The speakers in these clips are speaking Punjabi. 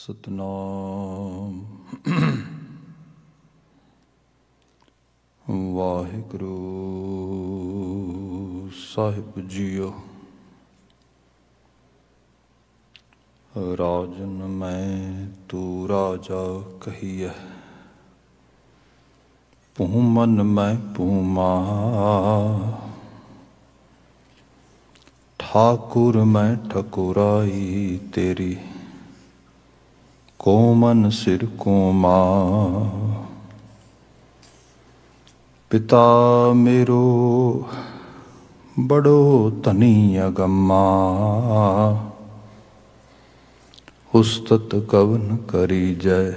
ਸਤਨਾਮ ਵਾਹਿਗੁਰੂ ਸਾਹਿਬ ਜੀਓ। ਰਾਜਨ ਮੈਂ ਤੂੰ ਰਾਜਾ ਕਹੀਐ, ਭੂ ਮਨ ਮੈਂ ਭੂਮਾ। ठाकुर मैं ठकुराई तेरी, को मन सिर को माँ। पिता मेरो बड़ो धनी अगम्मा, उस्तत कवन करी जय।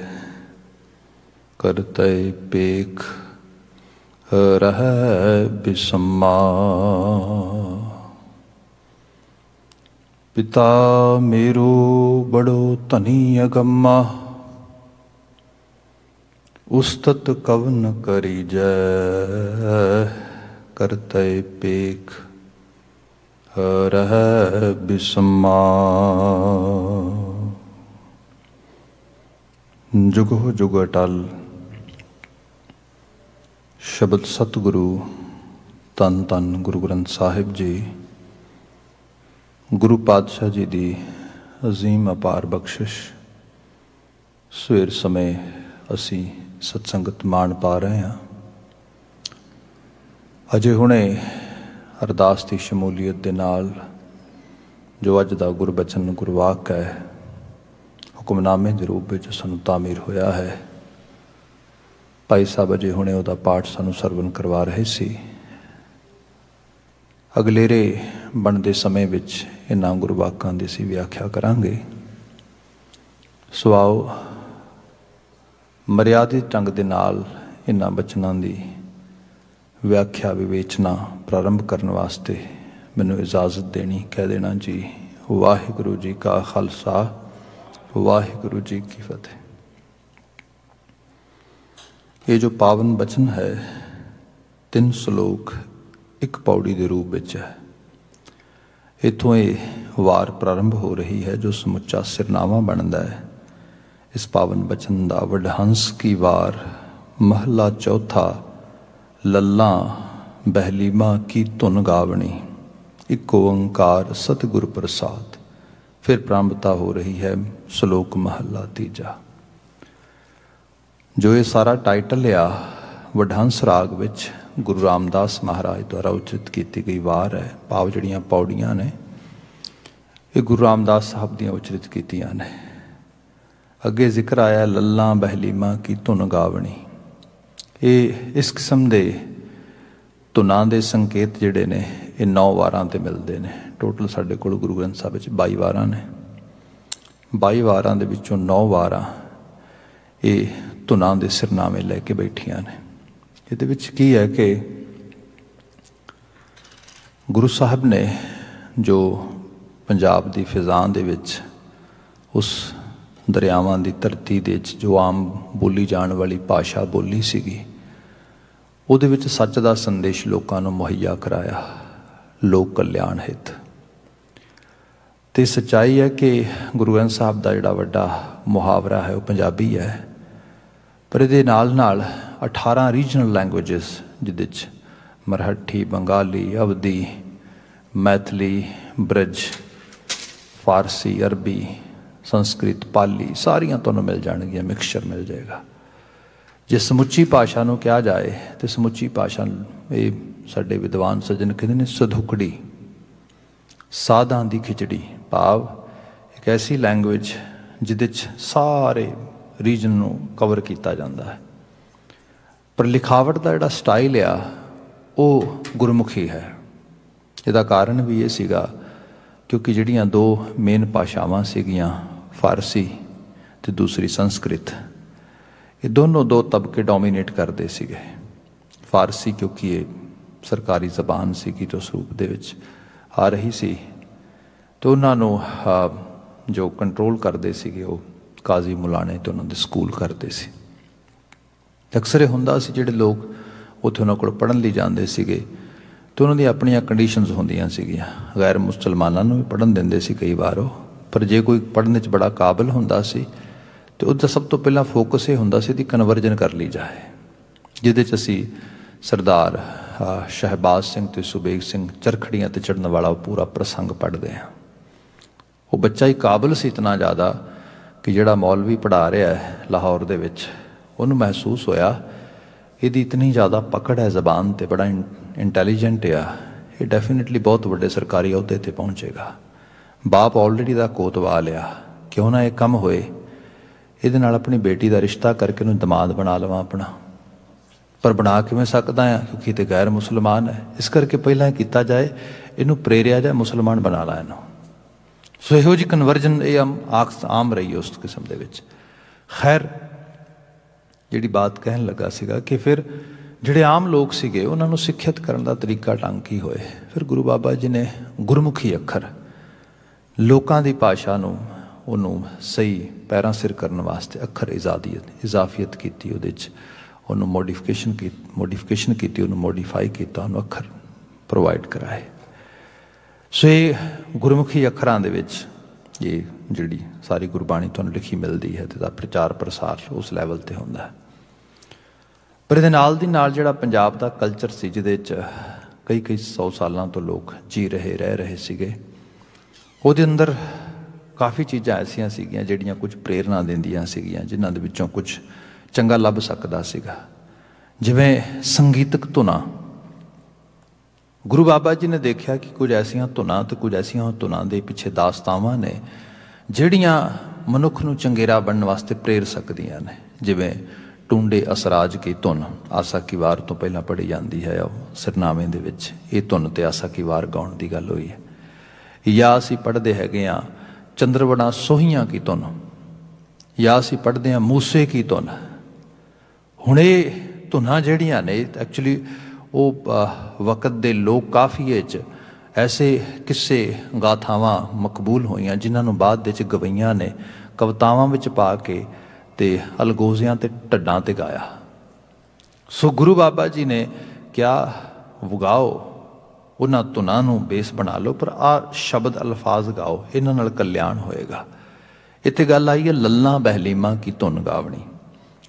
करते पेख रह बिसम्मा। पिता मेरो बड़ो धनी अगम्मा, उस्तत कवन करी जय। करते पेख रह बिसम्मा। जुगो जुग अटल शब्द सतगुरु धन धन गुरु ग्रंथ साहिब जी, गुरु पातशाह जी की अजीम अपार बख्शिश। सवेर समय असी सत्संगत माण पा रहे हैं। अजे हुणे अरदास की शमूलीयत के नाल जो अज का गुरबचन गुरवाक है, हुक्मनामे के रूप में सानू तामीर होया है। भाई साहब अजे हुणे उहदा पाठ सानू सरवण करवा रहे सी। अगलेरे बनते समय विच इन्हां गुरवाकां दी असीं व्याख्या करांगे। सो आओ मर्यादित ढंग दे नाल इन्हां बचनां दी व्याख्या विवेचना प्रारंभ करने वास्ते मैनूं इजाजत देनी, कह देना जी वाहिगुरू जी का खालसा वाहिगुरू जी की फतेह। ये जो पावन बचन है 3 श्लोक एक पौड़ी के रूप में है। इतों ये वार प्रारंभ हो रही है जो समुचा सिरनावा बनता है इस पावन बचन का। वडहंस की वार महला चौथा, लल्ला बहलीमा की धुन गावनी। एक ओंकार सतगुर प्रसाद। फिर प्रारंभता हो रही है श्लोक महला तीजा। जो ये सारा टाइटल आ वडहंस राग विच गुरु रामदास महाराज द्वारा उचित की गई वार है। भाव जड़ियाँ पौड़ियाँ ने ये गुरु रामदास साहब दियाँ उचित कीतियां ने। अगे जिक्र आया लल्ला बहलीमा की धुन गावनी। ये इस किस्म के धुनां दे संकेत जिहड़े ने ये 9 वारां ते मिलते हैं। टोटल साडे कोल गुरु ग्रंथ साहिब विच 22 वारां ने। 22 वारां दे विचों 9 वारां ये धुनां दे सिरनामे लैके बैठियां ने। ਇਹਦੇ ਵਿੱਚ ਕੀ ਹੈ कि गुरु साहब ने जो पंजाब की फिजा ਦੇ ਵਿੱਚ उस दरियावां की धरती ਦੇ जो आम बोली जाने वाली भाषा बोली ਸੀਗੀ, ਉਹਦੇ ਵਿੱਚ सच का संदेश लोगों को मुहैया कराया लोक कल्याण हित। तो सच्चाई है कि गुरु ग्रंथ साहब का जिहड़ा वड्डा मुहावरा है वो पंजाबी है, पर ये नाल नाल 18 रीजनल लैंगुएजिस जिहदे च मराठी, बंगाली, अवधी, मैथिली, ब्रज, फारसी, अरबी, संस्कृत, पाली सारियां तुहानूं मिल जाणगियां। मिक्सचर मिल जाएगा। जे समुची भाषा नूं कहा जाए तो समुची भाषा ये साडे विद्वान सज्जन कहते हैं सधुकड़ी, साधां दी खिचड़ी। भाव एक ऐसी लैंगुएज जिहदे च सारे रीजन नूं कवर किया जाता है, पर लिखावट का जिहड़ा स्टाइल आ वो गुरमुखी है। इसका कारण भी ये सीगा क्योंकि जिहड़ियां 2 मेन भाषावां सीगियां फारसी ते दूसरी संस्कृत, ये दोनों 2 तबके डोमीनेट करते सीगे। फारसी क्योंकि ये सरकारी जबान सीगी तो उस रूप दे विच आ रही सी, तो उन्होंने जो कंट्रोल करते सीगे वो काजी मुलाने तो उन्होंने स्कूल करते सी। अक्सर ये हुंदा सी जिहड़े लोग उत्थे उन्हां कोल पढ़न लई जांदे सीगे तो उन्हां दी अपणियां कंडीशनस हुंदियां सीगियां। गैर मुसलमानां नूं भी पढ़न दिंदे सी कई वार, पर जे कोई पढ़ने च बड़ा काबिल हुंदा सी ਤੇ ਉਹਦਾ ਸਭ ਤੋਂ ਪਹਿਲਾਂ ਫੋਕਸ ਇਹ ਹੁੰਦਾ ਸੀ ਕਿ ਕਨਵਰਜਨ ਕਰ ਲਈ ਜਾਏ, ਜਿਹਦੇ 'ਚ ਅਸੀਂ ਸਰਦਾਰ ਸ਼ਹਿਬਾਜ਼ ਸਿੰਘ ਤੇ ਸੁਬੇਗ ਸਿੰਘ ਚਰਖੜੀਆਂ ਤੇ ਚੜ੍ਹਨ ਵਾਲਾ ਉਹ ਪੂਰਾ ਪ੍ਰਸੰਗ ਪੜ੍ਹਦੇ ਹਾਂ। ਉਹ ਬੱਚਾ ਹੀ ਕਾਬਲ ਸੀ ਇਤਨਾ ਜ਼ਿਆਦਾ ਕਿ ਜਿਹੜਾ ਮੌਲਵੀ ਪੜ੍ਹਾ ਰਿਹਾ ਹੈ ਲਾਹੌਰ ਦੇ ਵਿੱਚ, ਉਹਨੂੰ ਮਹਿਸੂਸ ਹੋਇਆ ਇਹਦੀ ਇਤਨੀ ਜ਼ਿਆਦਾ ਪਕੜ ਹੈ ਜ਼ਬਾਨ 'ਤੇ, ਬੜਾ ਇੰਟੈਲੀਜੈਂਟ ਆ, ਇਹ ਡੈਫੀਨੇਟਲੀ ਬਹੁਤ ਵੱਡੇ ਸਰਕਾਰੀ ਅਹੁਦੇ 'ਤੇ ਪਹੁੰਚੇਗਾ। ਬਾਪ ਆਲਰੇਡੀ ਦਾ ਕੋਤਵਾਲ ਲਿਆ, ਕਿਉਂ ਨਾ ਇਹ ਕੰਮ ਹੋਏ, ਇਹਦੇ ਨਾਲ ਆਪਣੀ ਬੇਟੀ ਦਾ ਰਿਸ਼ਤਾ ਕਰਕੇ ਇਹਨੂੰ ਦਮਾਦ ਬਣਾ ਲਵਾਂ ਆਪਣਾ। ਪਰ ਬਣਾ ਕਿਵੇਂ ਸਕਦਾ ਆ, ਕਿਉਂਕਿ ਤੇ ਗੈਰ ਮੁਸਲਮਾਨ ਹੈ, ਇਸ ਕਰਕੇ ਪਹਿਲਾਂ ਕੀਤਾ ਜਾਏ, ਇਹਨੂੰ ਪ੍ਰੇਰਿਆ ਜਾਏ, ਮੁਸਲਮਾਨ ਬਣਾ ਲਾ ਇਹਨੂੰ। ਸੋ ਇਹੋ ਜਿਹੀ ਕਨਵਰਜਨ ਇਹ ਆਮ ਰਹੀ ਉਸ ਕਿਸਮ ਦੇ ਵਿੱਚ। ਖੈਰ, ਜਿਹੜੀ ਬਾਤ ਕਹਿਣ ਲੱਗਾ ਸੀਗਾ ਕਿ ਫਿਰ ਜਿਹੜੇ ਆਮ ਲੋਕ ਸੀਗੇ ਉਹਨਾਂ ਨੂੰ ਸਿੱਖਿਅਤ ਕਰਨ ਦਾ ਤਰੀਕਾ ਢੰਗ ਕੀ ਹੋਏ। ਫਿਰ ਗੁਰੂ ਬਾਬਾ ਜੀ ਨੇ ਗੁਰਮੁਖੀ ਅੱਖਰ, ਲੋਕਾਂ ਦੀ ਭਾਸ਼ਾ ਨੂੰ ਉਹਨੂੰ ਸਹੀ ਪੈਰਾਂ ਸਿਰ ਕਰਨ ਵਾਸਤੇ ਅੱਖਰ ਇਜ਼ਾਫੀਅਤ ਕੀਤੀ, ਉਹਦੇ 'ਚ ਉਹਨੂੰ ਮੋਡੀਫਿਕੇਸ਼ਨ ਕੀਤੀ, ਉਹਨੂੰ ਮੋਡੀਫਾਈ ਕੀਤਾ, ਉਹਨੂੰ ਅੱਖਰ ਪ੍ਰੋਵਾਈਡ ਕਰਾਏ। ਸੋ ਇਹ ਗੁਰਮੁਖੀ ਅੱਖਰਾਂ ਦੇ ਵਿੱਚ ਇਹ ਜਿਹੜੀ ਸਾਰੀ ਗੁਰਬਾਣੀ ਤੁਹਾਨੂੰ ਲਿਖੀ ਮਿਲਦੀ ਹੈ, ਤੇ ਇਹਦਾ ਪ੍ਰਚਾਰ ਪ੍ਰਸਾਰ ਉਸ ਲੈਵਲ 'ਤੇ ਹੁੰਦਾ ਹੈ। ਪਰ ਇਹਦੇ ਨਾਲ ਦੀ ਨਾਲ ਜਿਹੜਾ ਪੰਜਾਬ ਦਾ ਕਲਚਰ ਸੀ, ਜਿਹਦੇ 'ਚ ਕਈ 100 ਸਾਲਾਂ ਤੋਂ ਲੋਕ ਰਹਿ ਰਹੇ ਸੀਗੇ, ਉਹਦੇ ਅੰਦਰ ਕਾਫੀ ਚੀਜ਼ਾਂ ਐਸੀਆਂ ਸੀਗੀਆਂ ਜਿਹੜੀਆਂ ਕੁਝ ਪ੍ਰੇਰਨਾ ਦਿੰਦੀਆਂ ਸੀਗੀਆਂ, ਜਿਨ੍ਹਾਂ ਦੇ ਵਿੱਚੋਂ ਕੁਝ ਚੰਗਾ ਲੱਭ ਸਕਦਾ ਸੀਗਾ। ਜਿਵੇਂ ਸੰਗੀਤਕ ਧੁਨਾਂ, ਗੁਰੂ ਬਾਬਾ ਜੀ ਨੇ ਦੇਖਿਆ ਕਿ ਕੁਝ ਐਸੀਆਂ ਧੁਨਾਂ ਤੇ ਕੁਝ ਐਸੀਆਂ ਧੁਨਾਂ ਦੇ ਪਿੱਛੇ ਦਾਸਤਾਵਾਂ ਨੇ ਜਿਹੜੀਆਂ ਮਨੁੱਖ ਨੂੰ ਚੰਗੇਰਾ ਬਣਨ ਵਾਸਤੇ ਪ੍ਰੇਰ ਸਕਦੀਆਂ ਨੇ। ਜਿਵੇਂ ਟੁੰਡੇ ਅਸਰਾਜ ਕੀ ਧੁਨ ਆਸਾ ਕੀ ਵਾਰ ਤੋਂ ਪਹਿਲਾਂ ਪੜ੍ਹੀ ਜਾਂਦੀ ਹੈ, ਉਹ ਸਿਰਨਾਮੇ ਦੇ ਵਿੱਚ ਇਹ ਧੁਨ ਤੇ ਆਸਾ ਕੀ ਵਾਰ ਗਾਉਣ ਦੀ ਗੱਲ ਹੋਈ ਹੈ। ਜਾਂ ਅਸੀਂ ਪੜ੍ਹਦੇ ਹੈਗੇ ਹਾਂ ਚੰਦਰਵੜਾ ਸੋਹੀਆਂ ਕੀ ਧੁਨ, ਜਾਂ ਅਸੀਂ ਪੜ੍ਹਦੇ ਹਾਂ ਮੂਸੇ ਕੀ ਧੁਨ। ਹੁਣ ਇਹ ਧੁਨਾਂ ਜਿਹੜੀਆਂ ਨੇ ਐਕਚੁਅਲੀ ਉਹ ਵਕਤ ਦੇ ਲੋਕ ਕਾਫੀਏ 'ਚ ਐਸੇ ਕਿੱਸੇ ਗਾਥਾਵਾਂ ਮਕਬੂਲ ਹੋਈਆਂ, ਜਿਨ੍ਹਾਂ ਨੂੰ ਬਾਅਦ ਵਿੱਚ ਗਵਈਆਂ ਨੇ ਕਵਿਤਾਵਾਂ ਵਿੱਚ ਪਾ ਕੇ ਤੇ ਅਲਗੋਜ਼ਿਆਂ ਤੇ ਢੱਡਾਂ ਤੇ ਗਾਇਆ। ਸੋ ਗੁਰੂ ਬਾਬਾ ਜੀ ਨੇ ਕਿਹਾ ਵਗਾਓ, ਉਹਨਾਂ ਧੁਨਾਂ ਨੂੰ ਬੇਸ ਬਣਾ ਲਓ, ਪਰ ਆਹ ਸ਼ਬਦ ਅਲਫਾਜ਼ ਗਾਓ, ਇਹਨਾਂ ਨਾਲ ਕਲਿਆਣ ਹੋਏਗਾ। ਇੱਥੇ ਗੱਲ ਆਈ ਹੈ ਲੱਲਾਂ ਬਹਿਲੀਮਾ ਕੀ ਧੁਨ ਗਾਵਣੀ।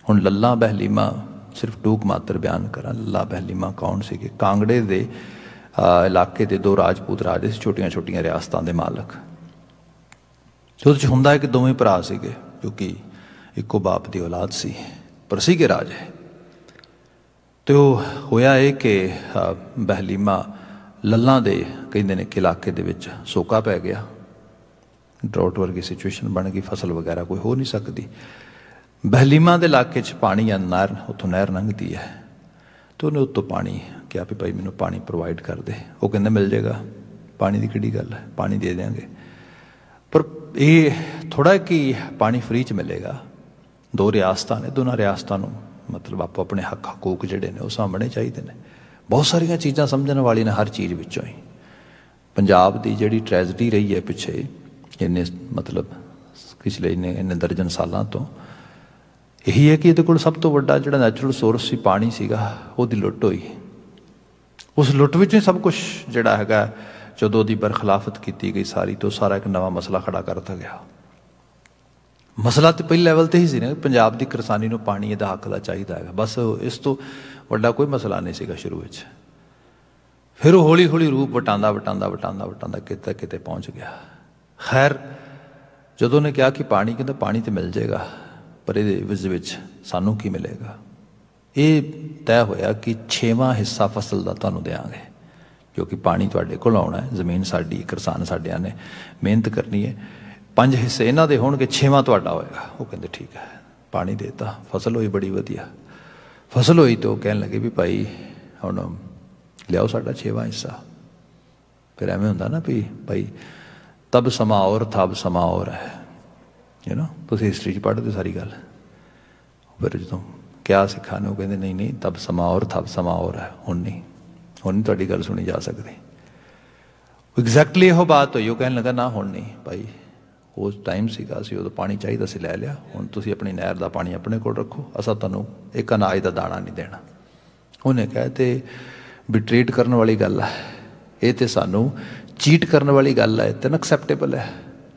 ਹੁਣ ਲੱਲਾਂ ਬਹਿਲੀਮਾ ਸਿਰਫ ਟੂਕ ਮਾਤਰ ਬਿਆਨ ਕਰਾਂ, ਲੱਲਾ ਬਹਿਲੀਮਾ ਕੌਣ ਸੀਗੇ? ਕਾਂਗੜੇ ਦੇ ਇਲਾਕੇ ਦੇ 2 ਰਾਜਪੂਤ ਰਾਜੇ ਸੀ, ਛੋਟੀਆਂ ਰਿਆਸਤਾਂ ਦੇ ਮਾਲਕ। ਉਹਦੇ 'ਚ ਹੁੰਦਾ ਹੈ ਕਿ ਦੋਵੇਂ ਭਰਾ ਸੀਗੇ, ਕਿਉਂਕਿ ਇੱਕੋ ਬਾਪ ਦੀ ਔਲਾਦ ਸੀ, ਪਰ ਸੀਗੇ ਰਾਜੇ। ਤੇ ਉਹ ਹੋਇਆ ਇਹ ਕਿ ਬਹਿਲੀਮਾ ਲੱਲਾਂ ਦੇ ਕਹਿੰਦੇ ਨੇ ਕਿ ਇਲਾਕੇ ਦੇ ਵਿੱਚ ਸੋਕਾ ਪੈ ਗਿਆ, ਡਰਾਊਟ ਵਰਗੀ ਸਿਚੁਏਸ਼ਨ ਬਣ ਗਈ, ਫਸਲ ਵਗੈਰਾ ਕੋਈ ਹੋ ਨਹੀਂ ਸਕਦੀ। ਬਹਿਲੀਮਾ ਦੇ ਇਲਾਕੇ 'ਚ ਪਾਣੀ ਆ, ਨਹਿਰ, ਉੱਥੋਂ ਨਹਿਰ ਲੰਘਦੀ ਹੈ, ਤੇ ਉਹਨੇ ਉੱਤੋਂ ਪਾਣੀ ਕਿਹਾ ਵੀ ਭਾਈ ਮੈਨੂੰ ਪਾਣੀ ਪ੍ਰੋਵਾਈਡ ਕਰ ਦੇ। ਉਹ ਕਹਿੰਦਾ ਮਿਲ ਜਾਏਗਾ, ਪਾਣੀ ਦੀ ਕਿਹੜੀ ਗੱਲ ਹੈ, ਪਾਣੀ ਦੇ ਦਿਆਂਗੇ। ਪਰ ਇਹ ਥੋੜ੍ਹਾ ਕਿ ਪਾਣੀ ਫ੍ਰੀ 'ਚ ਮਿਲੇਗਾ। 2 ਰਿਆਸਤਾਂ ਨੇ, ਦੋਨਾਂ ਰਿਆਸਤਾਂ ਨੂੰ ਮਤਲਬ ਆਪੋ ਆਪਣੇ ਹਕੂਕ ਜਿਹੜੇ ਨੇ ਉਹ ਸਾਂਭਣੇ ਚਾਹੀਦੇ ਨੇ। ਬਹੁਤ ਸਾਰੀਆਂ ਚੀਜ਼ਾਂ ਸਮਝਣ ਵਾਲੀਆਂ ਨੇ ਹਰ ਚੀਜ਼ ਵਿੱਚੋਂ ਹੀ। ਪੰਜਾਬ ਦੀ ਜਿਹੜੀ ਟ੍ਰੈਜਡੀ ਰਹੀ ਹੈ ਪਿੱਛੇ ਇੰਨੇ ਮਤਲਬ ਪਿਛਲੇ ਇੰਨੇ ਦਰਜਨ ਸਾਲਾਂ ਤੋਂ, ਇਹੀ ਹੈ ਕਿ ਇਹਦੇ ਕੋਲ ਸਭ ਤੋਂ ਵੱਡਾ ਜਿਹੜਾ ਨੈਚੁਰਲ ਸੋਰਸ ਸੀ ਪਾਣੀ ਸੀਗਾ, ਉਹਦੀ ਲੁੱਟ ਹੋਈ। ਉਸ ਲੁੱਟ ਵਿੱਚੋਂ ਹੀ ਸਭ ਕੁਛ ਜਿਹੜਾ ਹੈਗਾ, ਜਦੋਂ ਉਹਦੀ ਬਰਖਲਾਫਤ ਕੀਤੀ ਗਈ ਸਾਰੀ, ਤੋਂ ਸਾਰਾ ਇੱਕ ਨਵਾਂ ਮਸਲਾ ਖੜਾ ਕਰ ਦਿੱਤਾ ਗਿਆ। ਮਸਲਾ ਤਾਂ ਪਹਿਲੇ ਲੈਵਲ 'ਤੇ ਹੀ ਸੀ ਨਾ, ਪੰਜਾਬ ਦੀ ਕਿਸਾਨੀ ਨੂੰ ਪਾਣੀ ਇਹਦਾ ਹੱਕ ਦਾ ਚਾਹੀਦਾ ਹੈਗਾ, ਬਸ ਇਸ ਤੋਂ ਵੱਡਾ ਕੋਈ ਮਸਲਾ ਨਹੀਂ ਸੀਗਾ ਸ਼ੁਰੂ ਵਿੱਚ। ਫਿਰ ਉਹ ਹੌਲੀ ਹੌਲੀ ਰੂਪ ਵਟਾਂਦਾ ਕਿਤੇ ਪਹੁੰਚ ਗਿਆ। ਖੈਰ, ਜਦੋਂ ਉਹਨੇ ਕਿਹਾ ਕਿ ਪਾਣੀ, ਕਹਿੰਦਾ ਪਾਣੀ ਤਾਂ ਮਿਲ ਜਾਏਗਾ, ਪਰ ਇਹਦੇ ਵਿੱਚ ਸਾਨੂੰ ਕੀ ਮਿਲੇਗਾ? ਇਹ ਤੈਅ ਹੋਇਆ ਕਿ 6ਵਾਂ ਹਿੱਸਾ ਫਸਲ ਦਾ ਤੁਹਾਨੂੰ ਦਿਆਂਗੇ, ਕਿਉਂਕਿ ਪਾਣੀ ਤੁਹਾਡੇ ਕੋਲ ਆਉਣਾ ਹੈ, ਜ਼ਮੀਨ ਸਾਡੀ, ਕਿਸਾਨ ਸਾਡਿਆਂ ਨੇ ਮਿਹਨਤ ਕਰਨੀ ਹੈ, 5 ਹਿੱਸੇ ਇਹਨਾਂ ਦੇ ਹੋਣਗੇ, 6ਵਾਂ ਤੁਹਾਡਾ ਹੋਏਗਾ। ਉਹ ਕਹਿੰਦੇ ਠੀਕ ਹੈ, ਪਾਣੀ ਦੇਤਾ, ਫਸਲ ਹੋਈ ਬੜੀ ਵਧੀਆ। ਫਸਲ ਹੋਈ ਤਾਂ ਉਹ ਕਹਿਣ ਲੱਗੇ ਵੀ ਭਾਈ ਹੁਣ ਲਿਆਓ ਸਾਡਾ 6ਵਾਂ ਹਿੱਸਾ। ਫਿਰ ਐਵੇਂ ਹੁੰਦਾ ਨਾ ਵੀ ਭਾਈ ਤਬ ਸਮਾਂ ਔਰ ਥਬ ਸਮਾਂ ਔਰ ਹੈ, ਤੁਸੀਂ ਹਿਸਟਰੀ 'ਚ ਪੜ੍ਹਦੇ ਸਾਰੀ ਗੱਲ। ਫਿਰ ਜਦੋਂ ਕਿਹਾ ਸਿੱਖਾਂ ਨੇ, ਉਹ ਕਹਿੰਦੇ ਨਹੀਂ ਤਬ ਸਮਾਂ ਔਰ ਥਬ ਸਮਾਂ ਔਰ ਹੈ, ਹੁਣ ਨਹੀਂ ਤੁਹਾਡੀ ਗੱਲ ਸੁਣੀ ਜਾ ਸਕਦੀ। ਐਗਜ਼ੈਕਟਲੀ ਇਹੋ ਬਾਤ ਹੋਈ। ਉਹ ਕਹਿਣ ਲੱਗਾ ਨਾ ਹੁਣ ਨਹੀਂ ਭਾਈ, ਉਸ ਟਾਈਮ ਸੀਗਾ, ਅਸੀਂ ਉਦੋਂ ਪਾਣੀ ਚਾਹੀਦਾ ਸੀ, ਲੈ ਲਿਆ, ਹੁਣ ਤੁਸੀਂ ਆਪਣੀ ਨਹਿਰ ਦਾ ਪਾਣੀ ਆਪਣੇ ਕੋਲ ਰੱਖੋ, ਅਸਾਂ ਤੁਹਾਨੂੰ ਇੱਕ ਅਨਾਜ ਦਾ ਦਾਣਾ ਨਹੀਂ ਦੇਣਾ। ਉਹਨੇ ਕਿਹਾ ਤੇ ਵੀ ਟਰੀਟ ਕਰਨ ਵਾਲੀ ਗੱਲ ਹੈ ਇਹ, ਤੇ ਸਾਨੂੰ ਚੀਟ ਕਰਨ ਵਾਲੀ ਗੱਲ ਹੈ, ਤੇ ਅਨਐਕਸੈਪਟੇਬਲ ਹੈ।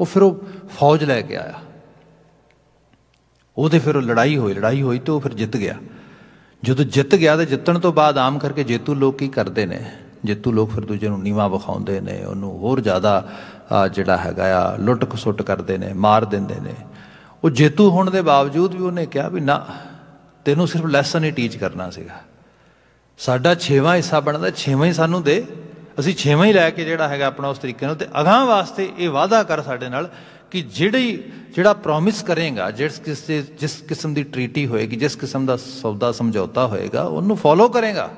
ਉਹ ਫਿਰ ਉਹ ਫੌਜ ਲੈ ਕੇ ਆਇਆ। वो तो फिर लड़ाई होई तो फिर जित गया। जो जित गया तो जितण तो बाद आम करके जेतू लोग की करते हैं, जेतू लोग फिर दूजे नीवा विखाते हैं, उन्होंने होर ज़्यादा जिहड़ा हैगा लुट खसुट करते हैं, मार देंगे ने। वो जेतू होने के बावजूद भी उन्हें कहा भी ना, तेनों सिर्फ लैसन ही टीच करना सीगा, साडा 6वां हिस्सा बनता, 6वां ही सानू दे, असीं 6वां ही लैके जिहड़ा हैगा अपना उस तरीके नाल, ते अगांह वास्ते ये वादा कर साडे नाल कि जिहड़ा प्रॉमिस करेगा, जिस किस्म की ट्रीटी होएगी, जिस किस्म का सौदा समझौता होएगा, उन्होंने फॉलो करेगा।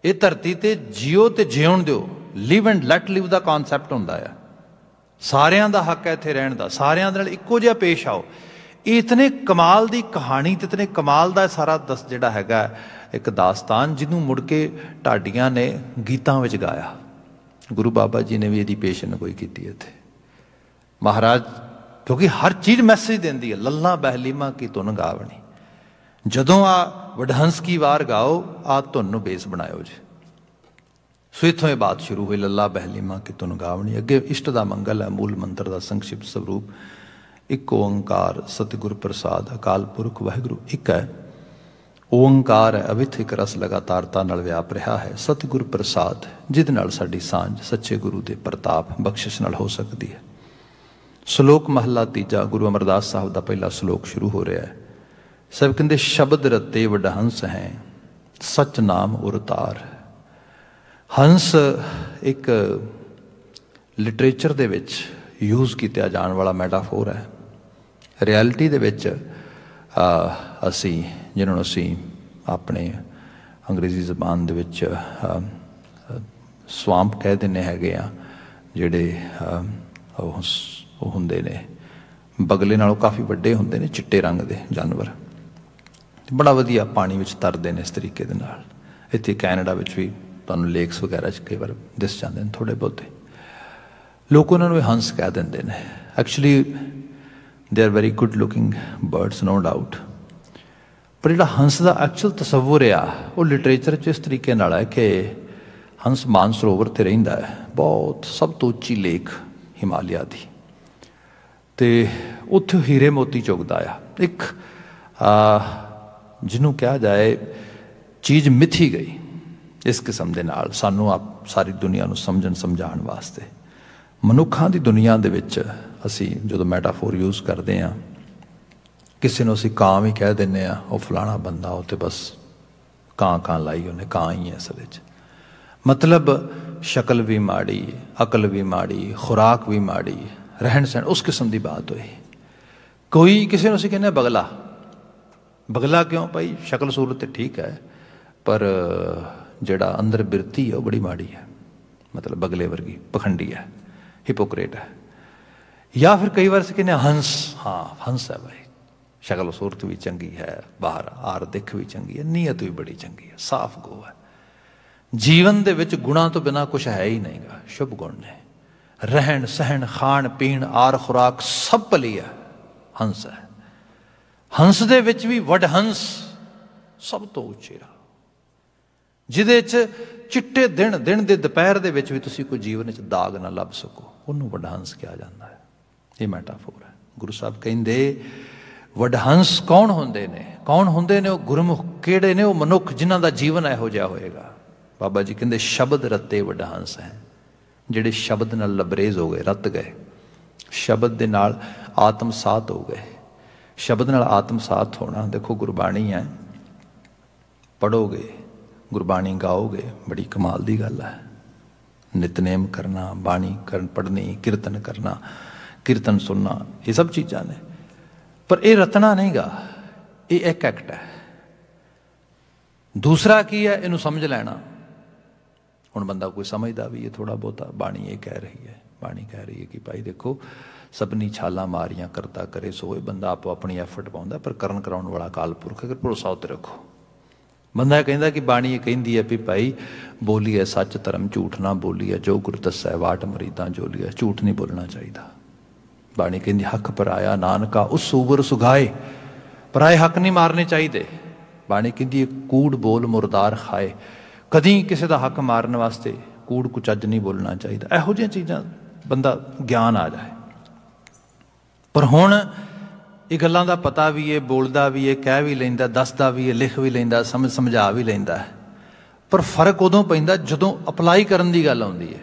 ये धरती ते जियो ते जिउण दिओ, लिव एंड लैट लिव का कॉन्सैप्ट हुंदा है। सारियां दा हक है इत्थे रहण दा, सारियां दे नाल इक्को जिहा पेश आओ। इतने कमाल की कहानी ते इतने कमाल का सारा दस जिहड़ा हैगा एक दास्तान, जिन्हों मुड़ के ढाडियां ने गीतां विच गाया। गुरु बाबा जी ने भी इहदी पेशन गोई कीती इत्थे। महाराज क्योंकि हर चीज़ मैसेज देंदी है, लल्ला बहलीमा की धुन गावनी, जदों आ वडहंस की वार गाओ, आ धुन नूं बेस बनाओ जी। सो इत्थों ये बात शुरू हुई, लल्ला बहलीमा की धुन गावनी। अगे इष्ट दा मंगल है, मूल मंत्र का संक्षिप्त स्वरूप एक ओंकार सतगुर प्रसाद अकाल पुरख वाहिगुरू एक है। ओंकार है अविथ एक रस लगातारता नाल व्याप रहा है। सतगुर प्रसाद जिहदे नाल साडी सांझ सच्चे गुरु के प्रताप बख्शिश नाल हो सकती है। श्लोक महला तीजा गुरु अमरदास साहब का पहला श्लोक शुरू हो रहा है। सब कहते शब्द रते वडहंस हैं, सच नाम उरतार। हंस एक लिटरेचर दे विच यूज़ किया जाने वाला मैटाफोर है। रियलिटी दे विच असी जिन्होंने असी अपने अंग्रेजी जबान दे विच स्वांप कह देने हैगे आ, जिहड़े होंदे ने बगले नालों काफ़ी वड्डे होंदे ने, चिट्टे रंग के जानवर, बड़ा वधिया पानी विच तरदे ने इस तरीके दे नाल। इत्थे कैनेडा विच भी तुहानूं लेक्स वगैरह कई बार दिस जाते हैं, थोड़े बहुते लोग उन्होंने हंस कह देंगे ने। Actually they are very good looking birds no doubt, पर जो हंस का एक्चुअल तसव्वुर आ वो लिटरेचर च इस तरीके नाल है कि हंस मानसरोवर ते रहिंदा है, बहुत सब तो उच्ची लेक हिमालय की, तो उत्थे हीरे मोती चुगदा आ। एक जिन्हों कहा जाए चीज़ मिथी गई इस किस्म के नाल सानू आप सारी दुनिया नूं समझण समझाउण वास्ते। मनुखां दी दुनिया दे विच असी जो मैटाफोर यूज़ करते हैं, किसी नूं असी कां भी कह दिंदे आ, वो फलाना बंदा वो तो बस कां लाई उन्हें, कां ही है असल च। मतलब शक्ल भी माड़ी, अकल भी माड़ी, खुराक भी माड़ी, रहन सहन उस किस्म की बात हुई। कोई किसी असीं कहने बगला, बगला क्यों भाई, शक्ल सूरत ठीक है पर जिहड़ा अंदर बिरती है वो बड़ी माड़ी है, मतलब बगले वर्गी पखंडी है, हिपोक्रेट है। या फिर कई बार कहने हंस, हाँ हंस है भाई, शक्ल सूरत भी चंगी है, बाहर आर दिख भी चंगी है, नीयत भी बड़ी चंगी है, साफ गो है, जीवन दे विच गुणा तो बिना कुछ है ही नहीं गा, शुभ गुण ने, रहन सहन खान पीन आर खुराक सब भली है, हंस है। हंस दे विच भी वडहंस सब तो उचेरा, जिहदे च चिट्टे दिन दे दोपहर दे विच भी तुसीं कोई जीवन च दाग ना लभ सको, उन्होंने वडहंस कहा जाता है। ये मैटाफोर है। गुरु साहब कहिंदे वडहंस कौन होंदे ने, कौन होंदे ने वो गुरमुख, किहड़े ने वो मनुख जिन्हां दा जीवन इहो जिहा होएगा। बाबा जी कहंदे शब्द रते वडहंस हैं, जिहड़े शब्द नाल लबरेज हो गए, रत गए, शब्द दे नाल आत्मसात हो गए। शब्द नाल आत्मसात होना, देखो गुरबाणी है, पढ़ोगे गुरबाणी गाओगे, बड़ी कमाल की गल है। नितनेम करना, बाणी पढ़नी, कीर्तन करना, कीर्तन सुनना, ये सब चीज़ां ने, पर यह रटना नहीं गा, ये एक एक्ट है। दूसरा की है, इनू समझ लेना। हुण बंदा कोई समझदा भी है थोड़ा बहुता, बाणी ये कह रही है, बाणी कह रही है कि भाई देखो सबनी छाला मारियां करता करे सोए, बंदा आपो अपनी एफर्ट पाउंदा, पर करन कराउण वाला अकाल पुरख, अगर भरोसा उत्ते रखो। बंदा कहंदा कि बाणी ये कहिंदी है भी भाई बोलीए सच धर्म झूठ ना बोलीए, जो गुर दस्सै वाट मरीदां जोलीए, झूठ नहीं बोलना चाहिए। बाणी कहंदी हक पराया नानका उस सूबर सुगाए, पराए हक नहीं मारने चाहिए। बाणी कहंदी कूड़ बोल मुरदार खाए, कदी किसी का हक मारने वास्ते कूड़ कुचज नहीं बोलना चाहिए। इहो जिहियां चीज़ां बंदा ज्ञान आ जाए। पर हुण ਇਹ ਗੱਲਾਂ ਦਾ ਪਤਾ ਵੀ ਹੈ, ਬੋਲਦਾ ਵੀ ਹੈ, ਕਹਿ ਵੀ ਲੈਂਦਾ, ਦੱਸਦਾ ਵੀ ਹੈ, ਲਿਖ ਵੀ ਲੈਂਦਾ, ਸਮਝਾ ਵੀ ਲੈਂਦਾ। ਪਰ ਫਰਕ ਉਦੋਂ ਪੈਂਦਾ ਜਦੋਂ ਅਪਲਾਈ ਕਰਨ ਦੀ ਗੱਲ ਆਉਂਦੀ ਹੈ।